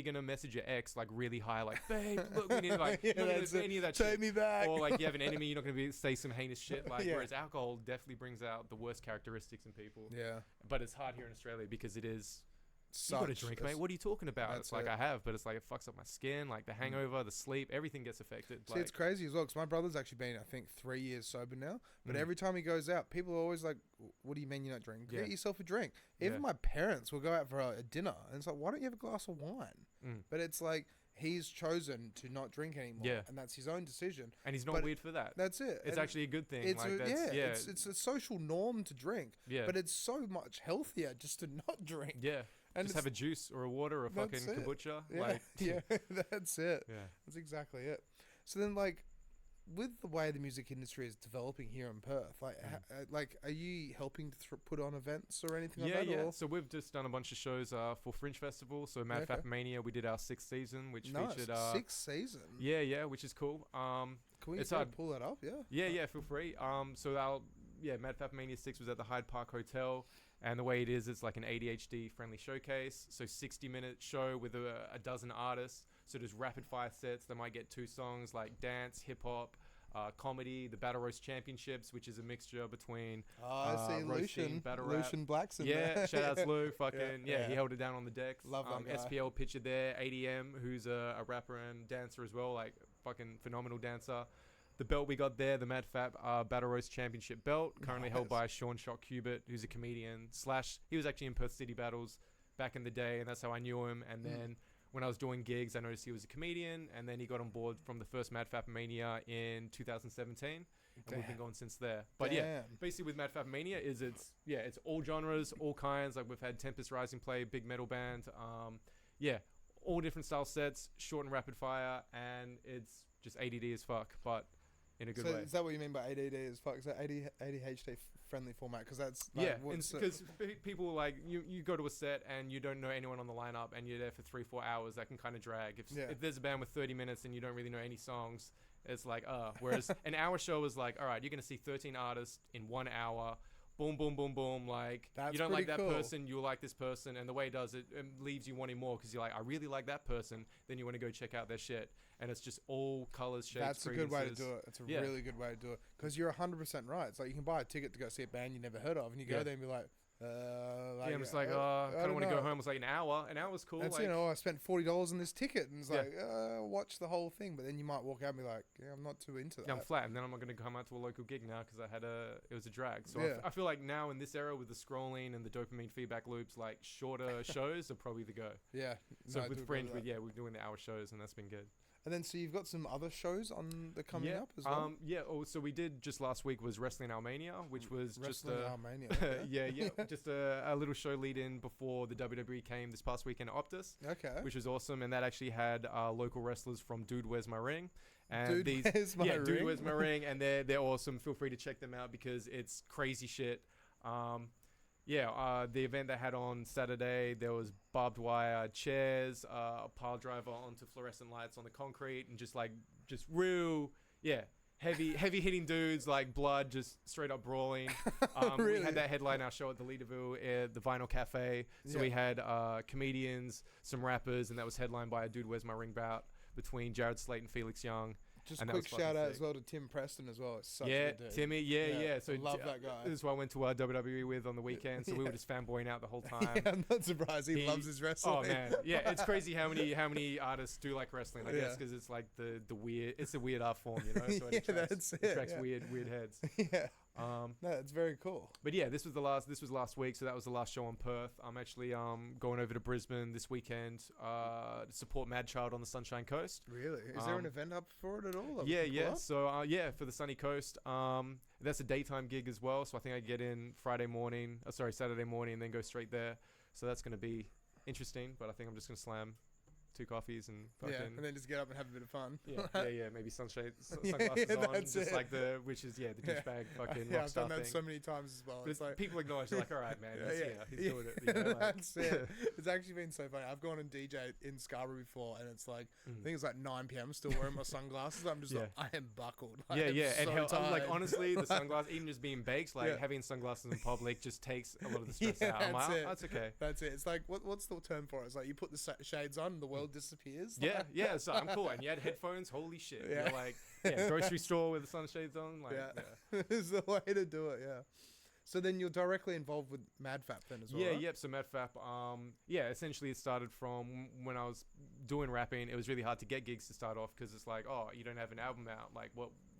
gonna message your ex like really high, like, babe, look, we need like any of that shit. Take me back. Or like you have an enemy, you're not gonna say some heinous shit. Like whereas alcohol definitely brings out the worst characteristics in people. Yeah. But it's hard here in Australia because it is. You got to drink, mate. What are you talking about? It's like I have, but it's like it fucks up my skin, like the hangover, the sleep, everything gets affected. See, it's crazy as well because my brother's actually been, I think, 3 years sober now. But every time he goes out, people are always like, "What do you mean you're not drinking? Get yourself a drink." Even my parents will go out for a dinner, and it's like, "Why don't you have a glass of wine?" But it's like he's chosen to not drink anymore, and that's his own decision. And he's not weird for that. That's it. It's actually a good thing. It's it's a social norm to drink. Yeah. But it's so much healthier just to not drink. Yeah. And just have a juice or a water or a fucking kombucha. That's it. Yeah. That's exactly it. So then, like, with the way the music industry is developing here in Perth, like, are you helping to put on events or anything like that? Yeah. So we've just done a bunch of shows for Fringe Festival. So Mad Fap Mania, we did our 6th season, which featured 6th season. Yeah, which is cool. Can we pull that up? Yeah, feel free. So our Mad Fap Mania 6 was at the Hyde Park Hotel. And the way it is, it's like an ADHD-friendly showcase. So 60-minute show with a dozen artists. So there's rapid-fire sets. They might get 2 songs like dance, hip-hop, comedy, the Battle Roast Championships, which is a mixture between roasting, battle rap. Lucian Blackson. Yeah, shout-outs Lou. Fucking, he held it down on the decks. Love that guy. SPL pictured there. ADM, who's a rapper and dancer as well, like fucking phenomenal dancer. The belt we got there, the Mad Fap Battle Roast Championship belt, currently held by Sean Shock Cubit, who's a comedian / he was actually in Perth City Battles back in the day, and that's how I knew him. And then when I was doing gigs, I noticed he was a comedian, and then he got on board from the first Mad Fap Mania in 2017, and we've been going since there. But basically with Mad Fap Mania it's all genres, all kinds. Like we've had Tempest Rising play, big metal band, all different style sets, short and rapid fire, and it's just ADD as fuck, but in a good way. Is that what you mean by ADD as fuck? Is that ADHD friendly format? Because that's like, because people like you go to a set and you don't know anyone on the lineup and you're there for 3-4 hours. That can kind of drag. If there's a band with 30 minutes and you don't really know any songs, it's like whereas an hour show is like, all right, you're gonna see 13 artists in 1 hour. Boom, boom, boom, boom. Like, you don't like that person, you like this person. And the way it does it leaves you wanting more because you're like, I really like that person. Then you want to go check out their shit. And it's just all colors, shapes, That's a good way to do it. It's a really good way to do it. Because you're 100% right. It's like you can buy a ticket to go see a band you never heard of. And you go there and be like, I'm just like, I kind of want to go home. It's like an hour. An hour's cool. That's, like, I spent $40 on this ticket, and it's like, watch the whole thing. But then you might walk out and be like, I'm not too into that. Yeah, I'm flat, and then I'm not going to come out to a local gig now because it was a drag. So I feel like now in this era with the scrolling and the dopamine feedback loops, like shorter shows are probably the go. Yeah. So with Fringe, we're doing the hour shows, and that's been good. And then, so you've got some other shows on the coming up as well? So we did just last week was Wrestling Almania, which was Almania, just a little show lead in before the WWE came this past weekend at Optus. Okay. Which was awesome. And that actually had local wrestlers from Dude Where's My Ring. And Dude Where's My Ring. And they're awesome. Feel free to check them out because it's crazy shit. The event they had on Saturday, there was barbed wire chairs, a pile driver onto fluorescent lights on the concrete, and just real, heavy hitting dudes, like blood, just straight up brawling. Really? We had that headline our show at the Leaderville, the Vinyl Cafe. So we had comedians, some rappers, and that was headlined by a Dude Where's My Ring bout between Jared Slate and Felix Young. Just and quick shout out as well to Tim Preston as well. It's such a good dude. Timmy, yeah. So I love that guy. This is who I went to WWE with on the weekend, so we were just fanboying out the whole time. Yeah, I'm not surprised. He loves his wrestling. Oh man, yeah, it's crazy how many artists do like wrestling. I guess because it's like the weird, it's a weird art form, you know. So it attracts weird heads. Yeah. No, it's very cool. But yeah, this was last week, so that was the last show in Perth. I'm actually going over to Brisbane this weekend to support Mad Child on the Sunshine Coast. Really? Is there an event up for it at all? Yeah. So for the Sunny Coast, that's a daytime gig as well. So I think I get in Saturday morning, and then go straight there. So that's going to be interesting. But I think I'm just going to slam 2 coffees and fucking and then just get up and have a bit of fun. Maybe sunglasses on, just like the douchebag fucking rock I've star done that thing. so many times as well. But it's like people acknowledge, they're like, all right, man, he's doing it. You know, like, that's it. It's actually been so funny. I've gone and DJed in Scarborough before, and it's like I think it's like 9 p.m. still wearing my sunglasses. I'm just like, I am buckled. And so like honestly, the sunglasses, even just being baked, like having sunglasses in public just takes a lot of the stress out. I'm like, that's okay. That's it. It's like what's the term for it? It's like you put the shades on, and the world disappears. Yeah, so I'm cool. And you had headphones, holy shit. You're like, grocery store with the sunshades on. Like, it's the way to do it, So then you're directly involved with MadFap then as well, right? So MadFap, essentially it started from when I was doing rapping. It was really hard to get gigs to start off because it's like, oh, you don't have an album out. Like,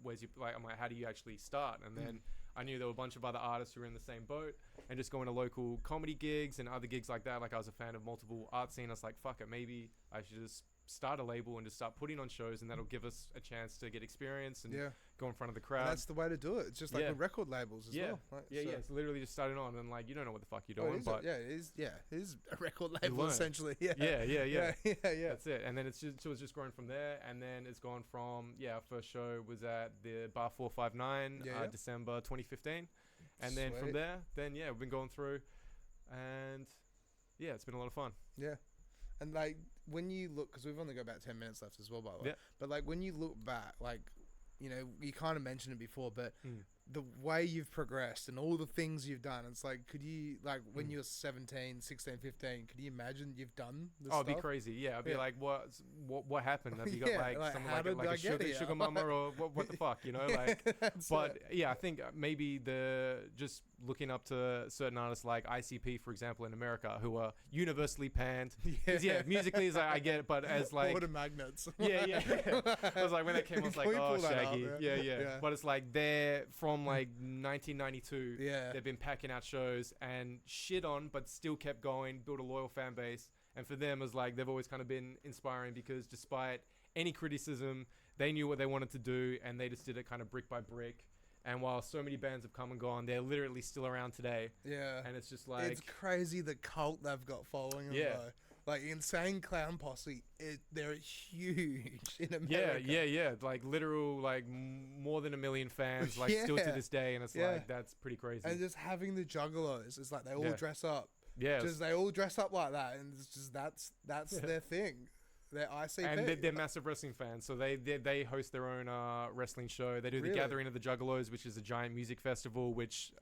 where's your, like, I'm like, how do you actually start? And then I knew there were a bunch of other artists who were in the same boat and just going to local comedy gigs and other gigs like that. Like, I was a fan of multiple art scenes. I was like, fuck it, maybe I should just start a label and just start putting on shows, and that'll give us a chance to get experience and go in front of the crowd. And that's the way to do it. It's just like with record labels as well. Right? It's literally just starting on, and like you don't know what the fuck you're doing, but it is a record label essentially. Yeah. That's it. And then it was just growing from there, and then it's gone from our first show was at the Bar 459 December 2015, and then from there, we've been going through, and it's been a lot of fun. Yeah. And like when you look, because we've only got about 10 minutes left as well, by the way. But like when you look back, like, you know, you kind of mentioned it before, but the way you've progressed and all the things you've done, it's like, could you, like, when you were 17, 16, 15, could you imagine you've done this stuff? It'd be crazy. Yeah, I'd be like, what happened? Have you got like someone like a sugar mama or what the fuck, you know? Like, but I think maybe just looking up to certain artists like ICP, for example, in America, who are universally panned. Musically, is like, I get it, but as like water magnets. I was like, when that came, I was like, oh, Shaggy. But it's like they're from like 1992. They've been packing out shows and shit on, but still kept going, built a loyal fan base. And for them, it's like they've always kind of been inspiring because despite any criticism, they knew what they wanted to do and they just did it kind of brick by brick. And while so many bands have come and gone, they're literally still around today. Yeah. And it's just like... It's crazy the cult they've got following them, though. Like, Insane Clown Posse, they're huge in America. Yeah. Like, literal, like, more than 1 million fans, like, still to this day. And it's like, that's pretty crazy. And just having the Juggalos, it's like they all dress up. Yeah. Just they all dress up like that. And it's just, that's their thing. They're ICP. And they're massive wrestling fans. So they host their own wrestling show. They do the Gathering of the Juggalos, which is a giant music festival, which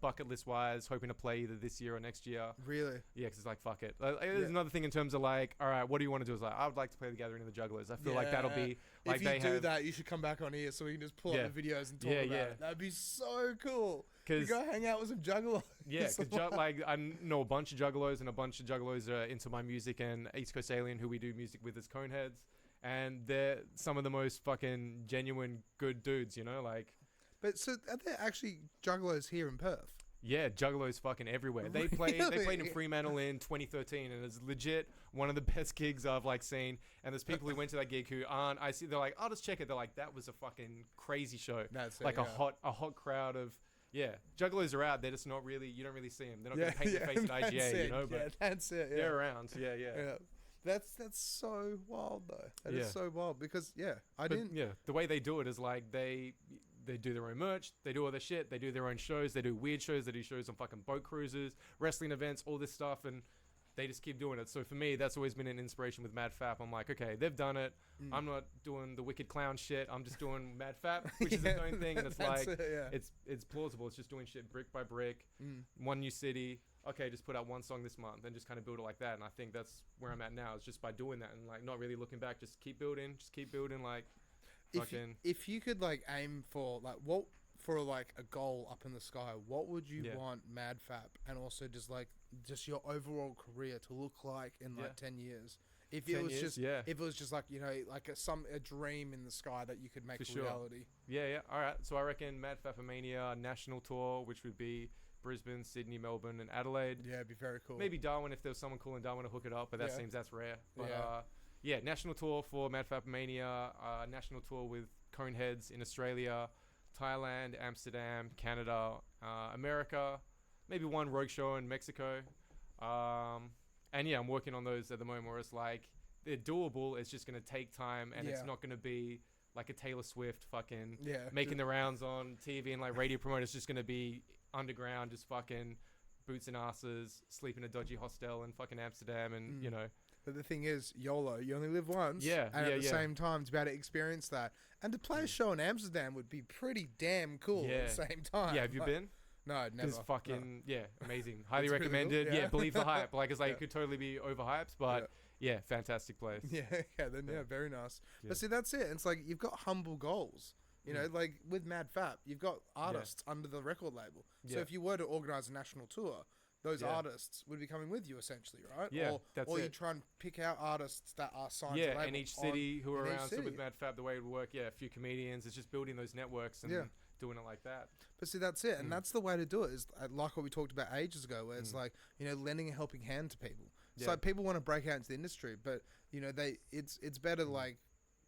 bucket list wise, hoping to play either this year or next year. Really? Yeah, because it's like, fuck it. There's another thing in terms of like, all right, what do you want to do? It's like, I would like to play the Gathering of the Juggalos. I feel like that'll be like, if you do that, you should come back on here so we can just pull up the videos and talk about it. That'd be so cool. You go hang out with some Juggalos. Yeah, because like I know a bunch of Juggalos, and a bunch of Juggalos are into my music, and East Coast Alien, who we do music with as Coneheads, and they're some of the most fucking genuine good dudes, you know, like. But so are there actually Juggalos here in Perth? Yeah, Juggalos fucking everywhere. They played in Fremantle in 2013, and it's legit one of the best gigs I've like seen. And there's people who went to that gig who aren't. I see they're like, I'll just check it. They're like, that was a fucking crazy show. That's like a hot crowd of. Yeah, Juggalos are out. They're just not really. You don't really see them. They're not going to paint their face at IGA, you know. But that's it. They're around. Yeah. That's so wild though. That is so wild because the way they do it is like they do their own merch. They do all their shit. They do their own shows. They do weird shows. They do shows on fucking boat cruises, wrestling events, all this stuff, and they just keep doing it. So for me, that's always been an inspiration with MadFap. I'm like, okay, they've done it. I'm not doing the wicked clown shit. I'm just doing MadFap, which is its own thing. And it's like, it's plausible. It's just doing shit brick by brick. One new city. Okay, just put out one song this month and just kind of build it like that. And I think that's where I'm at now. Is just by doing that and like not really looking back. Just keep building. Like. If you could like aim for like what for like a goal up in the sky, what would you want MadFap and also just your overall career to look like in like 10 years? If it was just like, you know, like a dream in the sky that you could make a reality. Yeah. All right. So I reckon MadFapomania national tour, which would be Brisbane, Sydney, Melbourne, and Adelaide. Yeah, it'd be very cool. Maybe Darwin if there was someone cool in Darwin to hook it up, but that seems that's rare. But national tour for MadFapomania, national tour with Coneheads in Australia, Thailand, Amsterdam, Canada, America, maybe one rogue show in Mexico. And I'm working on those at the moment where it's like, they're doable. It's just going to take time and it's not going to be like a Taylor Swift fucking making the rounds on TV and like radio promote. It's just going to be underground, just fucking boots and asses, sleep in a dodgy hostel in fucking Amsterdam and, you know. But the thing is, YOLO, you only live once. Yeah. And at the same time, to be able to experience that. And to play a show in Amsterdam would be pretty damn cool at the same time. Yeah, have you been? No, never. It's fucking, amazing. Highly recommended. Really cool, believe the hype. Like, it's like, it could totally be overhyped, but fantastic place. Very nice. But see, that's it. It's like, you've got humble goals. You know, like with MadFap, you've got artists under the record label. So if you were to organize a national tour, those artists would be coming with you essentially, right? Yeah, or you try and pick out artists that are signed to label. And each city who are around. So with MadFap, the way it would work, a few comedians. It's just building those networks and doing it like that. But see, that's it. And that's the way to do it, is like what we talked about ages ago, where it's like, you know, lending a helping hand to people. It's like people want to break out into the industry, but, you know, it's better like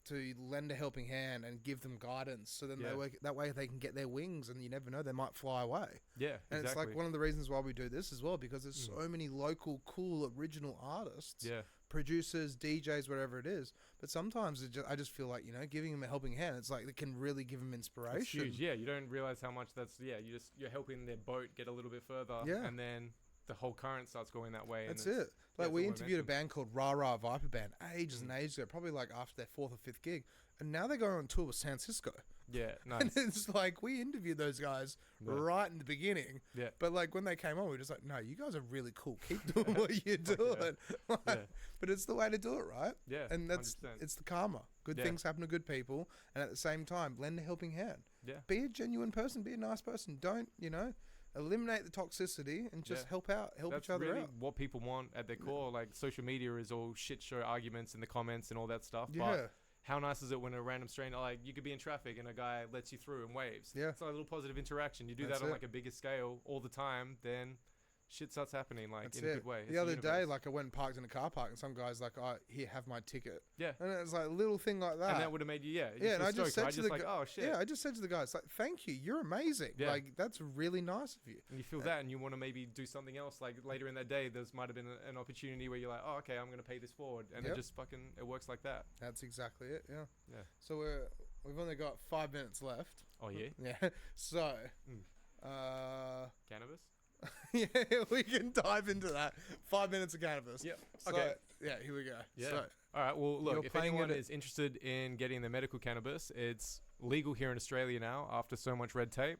to lend a helping hand and give them guidance, so then that way they can get their wings, and you never know, they might fly away. And it's like one of the reasons why we do this as well, because there's so many local cool original artists, producers, DJs, whatever it is. But sometimes I just feel like, you know, giving them a helping hand, it's like it can really give them inspiration. It's huge. You don't realize how much you're helping their boat get a little bit further, and then the whole current starts going that way. That's it. Like, we interviewed a band called Rah Viper Band ages and ages ago, probably like after their 4th or 5th gig, and now they're going on tour with San Francisco. Yeah, nice. And it's like, we interviewed those guys right in the beginning, but like when they came on, we were just like, no, you guys are really cool. Keep doing what you're doing. But it's the way to do it, right? Yeah, and it's the karma. Good things happen to good people, and at the same time, lend a helping hand. Be a genuine person. Be a nice person. Don't, you know, eliminate the toxicity and just help each other out. That's really what people want at their core. Like, social media is all shit show arguments in the comments and all that stuff. But how nice is it when a random stranger, like, you could be in traffic and a guy lets you through and waves? It's like a little positive interaction. You do that on like a bigger scale all the time, then shit starts happening, like, in a good way. The other day, like, I went and parked in a car park, and some guy's like, "Oh, here, have my ticket." And it's like a little thing like that. And that would have made you, and I just said to the guy, oh shit. I just said to the guy, it's like, "Thank you, you're amazing. Like, that's really nice of you." And you feel that, and you want to maybe do something else. Like, later in that day, there might have been an opportunity where you're like, "Oh, okay, I'm gonna pay this forward," and it just fucking works like that. That's exactly it. Yeah. So we've only got 5 minutes left. Oh yeah. Yeah. So. Cannabis. Yeah, we can dive into that. 5 minutes of cannabis. Yep. So, okay. Yeah, here we go. Yeah. So, all right. Well, look, if anyone is interested in getting the medical cannabis, it's legal here in Australia now after so much red tape.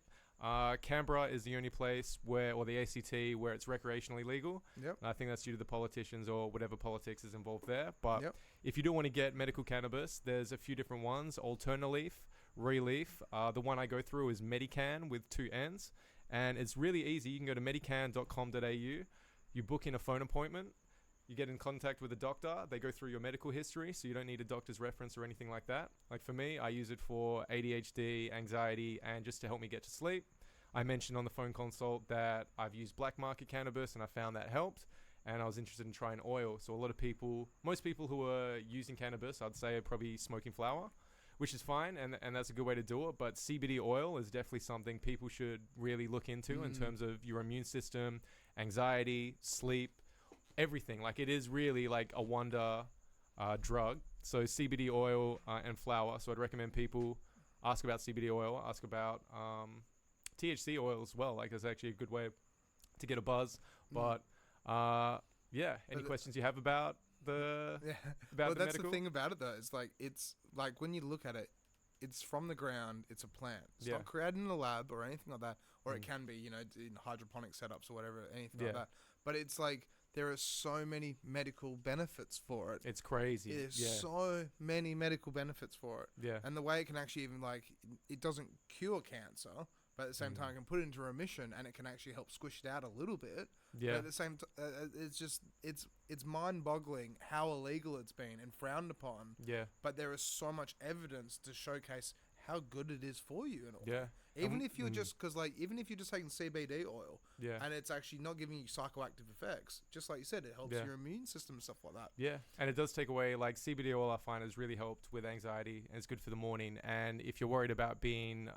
Canberra is the only place or the ACT, where it's recreationally legal. And I think that's due to the politicians or whatever politics is involved there. But if you do want to get medical cannabis, there's a few different ones. Alternaleaf, Relief. The one I go through is Medican with 2 N's. And it's really easy. You can go to medican.com.au. You book in a phone appointment. You get in contact with a doctor. They go through your medical history, so you don't need a doctor's reference or anything like that. Like, for me, I use it for ADHD, anxiety, and just to help me get to sleep. I mentioned on the phone consult that I've used black market cannabis, and I found that helped. And I was interested in trying oil. So most people who are using cannabis, I'd say, are probably smoking flower, which is fine, and that's a good way to do it. But CBD oil is definitely something people should really look into in terms of your immune system, anxiety, sleep, everything. Like, it is really like a wonder drug. So CBD oil and flower. So I'd recommend people ask about CBD oil, ask about THC oil as well. Like, that's actually a good way to get a buzz. But any questions you have about the that's medical? The thing about it, though. It's like when you look at it, it's from the ground. It's a plant. It's not created in a lab or anything like that. Or it can be, you know, in hydroponic setups or whatever, anything like that. But it's like there are so many medical benefits for it. It's crazy. There's so many medical benefits for it. Yeah. And the way it can actually even it doesn't cure cancer, but at the same time it can put it into remission, and it can actually help squish it out a little bit. Yeah. But at the same it's mind-boggling how illegal it's been and frowned upon. Yeah. But there is so much evidence to showcase how good it is for you and all. Yeah. Even if you're even if you're just taking CBD oil, and it's actually not giving you psychoactive effects, just like you said, it helps your immune system and stuff like that. Yeah, and it does take away, like, CBD oil I find has really helped with anxiety, and it's good for the morning. And if you're worried about being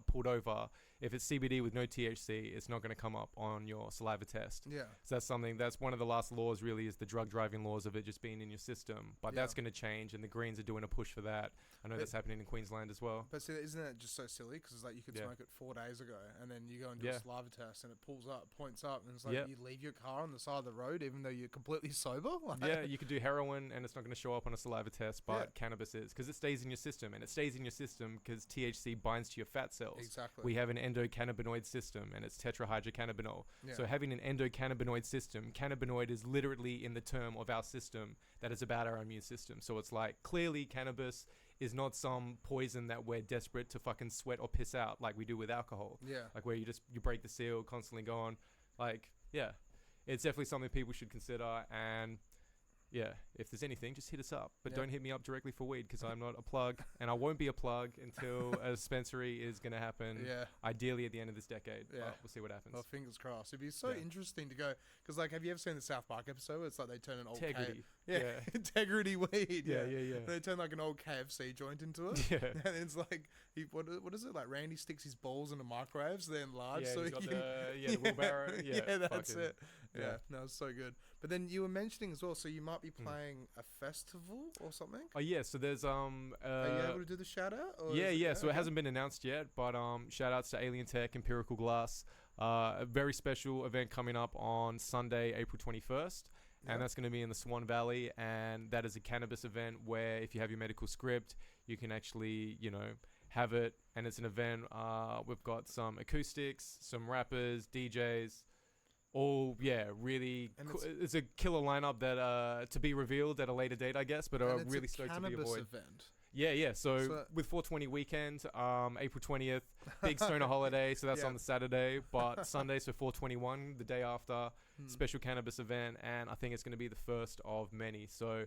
pulled over, if it's CBD with no THC, it's not going to come up on your saliva test. Yeah. So that's one of the last laws, really, is the drug driving laws of it just being in your system. But that's going to change, and the Greens are doing a push for that. I know that's happening in Queensland as well. But see, isn't that just so silly? Because it's like you could smoke it 4 days ago, and then you go and do a saliva test, and it points up, and it's like you leave your car on the side of the road, even though you're completely sober. Yeah, you could do heroin, and it's not going to show up on a saliva test, but cannabis is, because it stays in your system, and it stays in your system because THC binds to your fat cells. Exactly. We have an endocannabinoid system, and it's tetrahydrocannabinol. Yeah. So having an endocannabinoid system, cannabinoid is literally in the term of our system that is about our immune system. So it's like, clearly cannabis is not some poison that we're desperate to fucking sweat or piss out like we do with alcohol. Yeah. Like where you break the seal, constantly go on. Like, yeah, it's definitely something people should consider. And yeah, if there's anything, just hit us up. But don't hit me up directly for weed, because I'm not a plug, and I won't be a plug until a dispensary is going to happen. Yeah. Ideally at the end of this decade. Yeah. But we'll see what happens. Well, fingers crossed. It'd be so interesting to go, because like, have you ever seen the South Park episode? It's like they turn an old Integrity. Integrity weed. Yeah. They turn like an old KFC joint into it. Yeah. And it's like, what is it? Like Randy sticks his balls in the microwave, so they're enlarged. Yeah, so he's got the wheelbarrow. Yeah, that's fucking, it. Yeah, no, it's so good. But then you were mentioning as well, so you might be playing a festival or something? Oh yeah, so there's are you able to do the shout out? Or yeah. So it hasn't been announced yet, but shout outs to Alien Tech, Empirical Glass. A very special event coming up on Sunday, April 21st. And that's going to be in the Swan Valley, and that is a cannabis event where if you have your medical script, you can actually, have it, and it's an event. We've got some acoustics, some rappers, DJs, all really cool. It's a killer lineup that to be revealed at a later date, I guess, but are really stoked to be avoided. Event. Yeah. So with 420 weekend, April 20th, big stoner holiday. So that's on the Saturday, but Sunday, so 421, the day after, special cannabis event. And I think it's going to be the first of many. So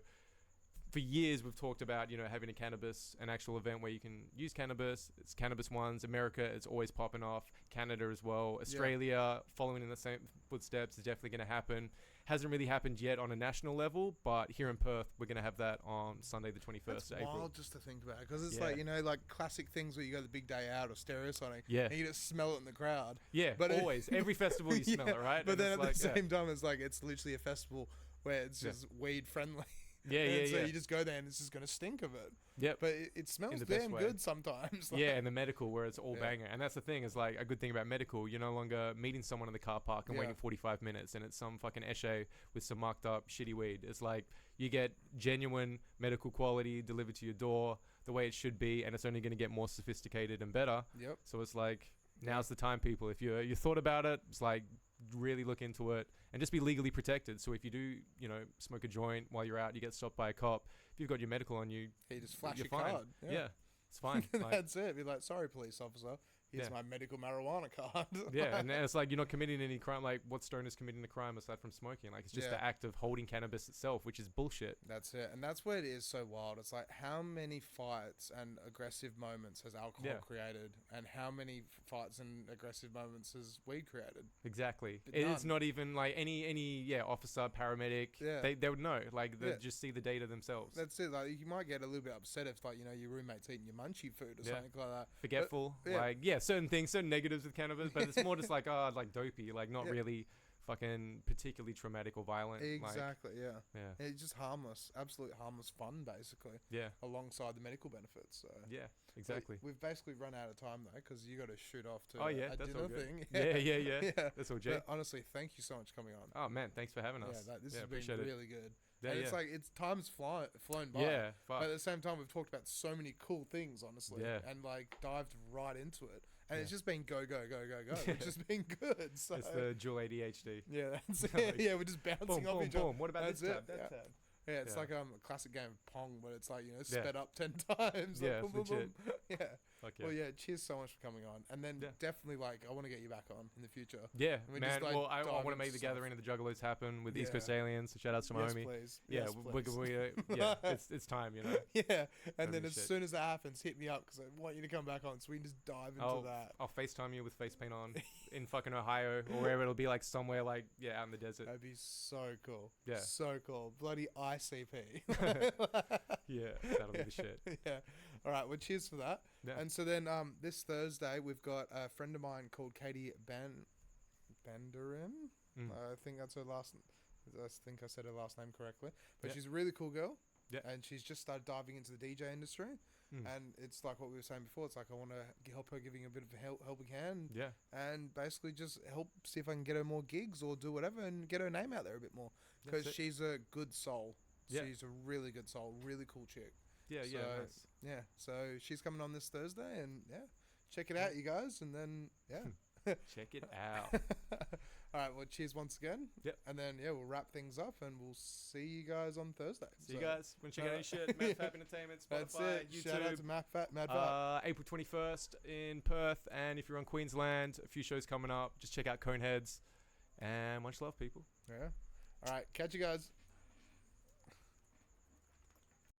for years, we've talked about, having an actual event where you can use cannabis. It's Cannabis Ones. America is always popping off. Canada as well. Australia, following in the same footsteps, is definitely going to happen. Hasn't really happened yet on a national level, but here in Perth, we're going to have that on Sunday, the 21st That's of April. wild just to think about, because it's like classic things where you go the big day out or stereo something, and you just smell it in the crowd. Yeah, but always. Every festival you smell it, right? But then at the same time, it's like, it's literally a festival where it's just weed friendly. So you just go there and it's just going to stink of it. Yep. But it smells damn good sometimes. Yeah, and the medical where it's all banger. And that's the thing, is like a good thing about medical, you're no longer meeting someone in the car park and waiting 45 minutes and it's some fucking esche with some marked up shitty weed. It's like you get genuine medical quality delivered to your door the way it should be, and it's only going to get more sophisticated and better. Yep. So it's like, now's the time, people. If you thought about it, it's like, really look into it and just be legally protected. So if you do, smoke a joint while you're out, you get stopped by a cop, if you've got your medical on you, just flash your fine. card. Yeah, it's fine. That's it. Be like, sorry, police officer, here's my medical marijuana card. And then it's like, you're not committing any crime. Like, what stoner's committing a crime aside from smoking? Like, it's just the act of holding cannabis itself, which is bullshit. That's it. And that's where it is so wild. It's like, how many fights and aggressive moments has alcohol created, and how many fights and aggressive moments has weed created? Exactly. It's not even like any officer, paramedic, they would know. Like, they just see the data themselves. That's it. Like, you might get a little bit upset if, like, your roommate's eating your munchie food or something like that. Forgetful. But, certain things, certain negatives with cannabis, but it's more just like, like dopey, like not really fucking particularly traumatic or violent. Exactly, It's just harmless, absolute harmless fun, basically. Yeah. Alongside the medical benefits. So. Yeah, exactly. We've basically run out of time though, because you got to shoot off to that's dinner all good. thing. Yeah. That's all, Jay. But honestly, thank you so much for coming on. Oh man, thanks for having us. This has been really good. And it's like time's flown by. Yeah, but at the same time, we've talked about so many cool things, honestly, and like dived right into it. And it's just been go. It's just been good. So it's the dual ADHD. Yeah, that's it. Yeah, we're just bouncing off each other. What about this tab? That tab. Yeah, it's like a classic game of Pong, but it's like, sped up 10 times. Yeah, like, boom, boom, boom. Yeah. Okay. Well, cheers so much for coming on. And then definitely, like, I want to get you back on in the future. Yeah, man. Just, like, I want to make the gathering of the Juggalos happen with East Coast Aliens. So shout out to my homie. Please. Yeah, it's time, Yeah, and then as soon as that happens, hit me up because I want you to come back on so we can just dive into that. I'll FaceTime you with face paint on in fucking Ohio or wherever it'll be, like somewhere like out in the desert. That'd be so cool. Yeah, so cool. Bloody ICP. Yeah, that'll be the shit. Yeah. All right. Well, cheers for that. Yeah. And so then this Thursday we've got a friend of mine called Katie Banderim. I think that's her last. I think I said her last name correctly. But she's a really cool girl. Yeah. And she's just started diving into the DJ industry. And it's like what we were saying before. It's like I want to help her, giving a bit of a helping hand. Yeah. And basically just help see if I can get her more gigs or do whatever and get her name out there a bit more. Because she's a good soul. Yeah. She's a really good soul. Really cool chick. Yeah, so, nice. Yeah, so she's coming on this Thursday, and check it out, you guys, and then check it out. All right, well, cheers once again. Yep. And then we'll wrap things up, and we'll see you guys on Thursday. See you guys. When check out any shit, Mad Fab Entertainment, Spotify, YouTube. Shout out to Mad Fab. April 21st in Perth, and if you're on Queensland, a few shows coming up. Just check out Coneheads, and much love, people. Yeah. All right, catch you guys.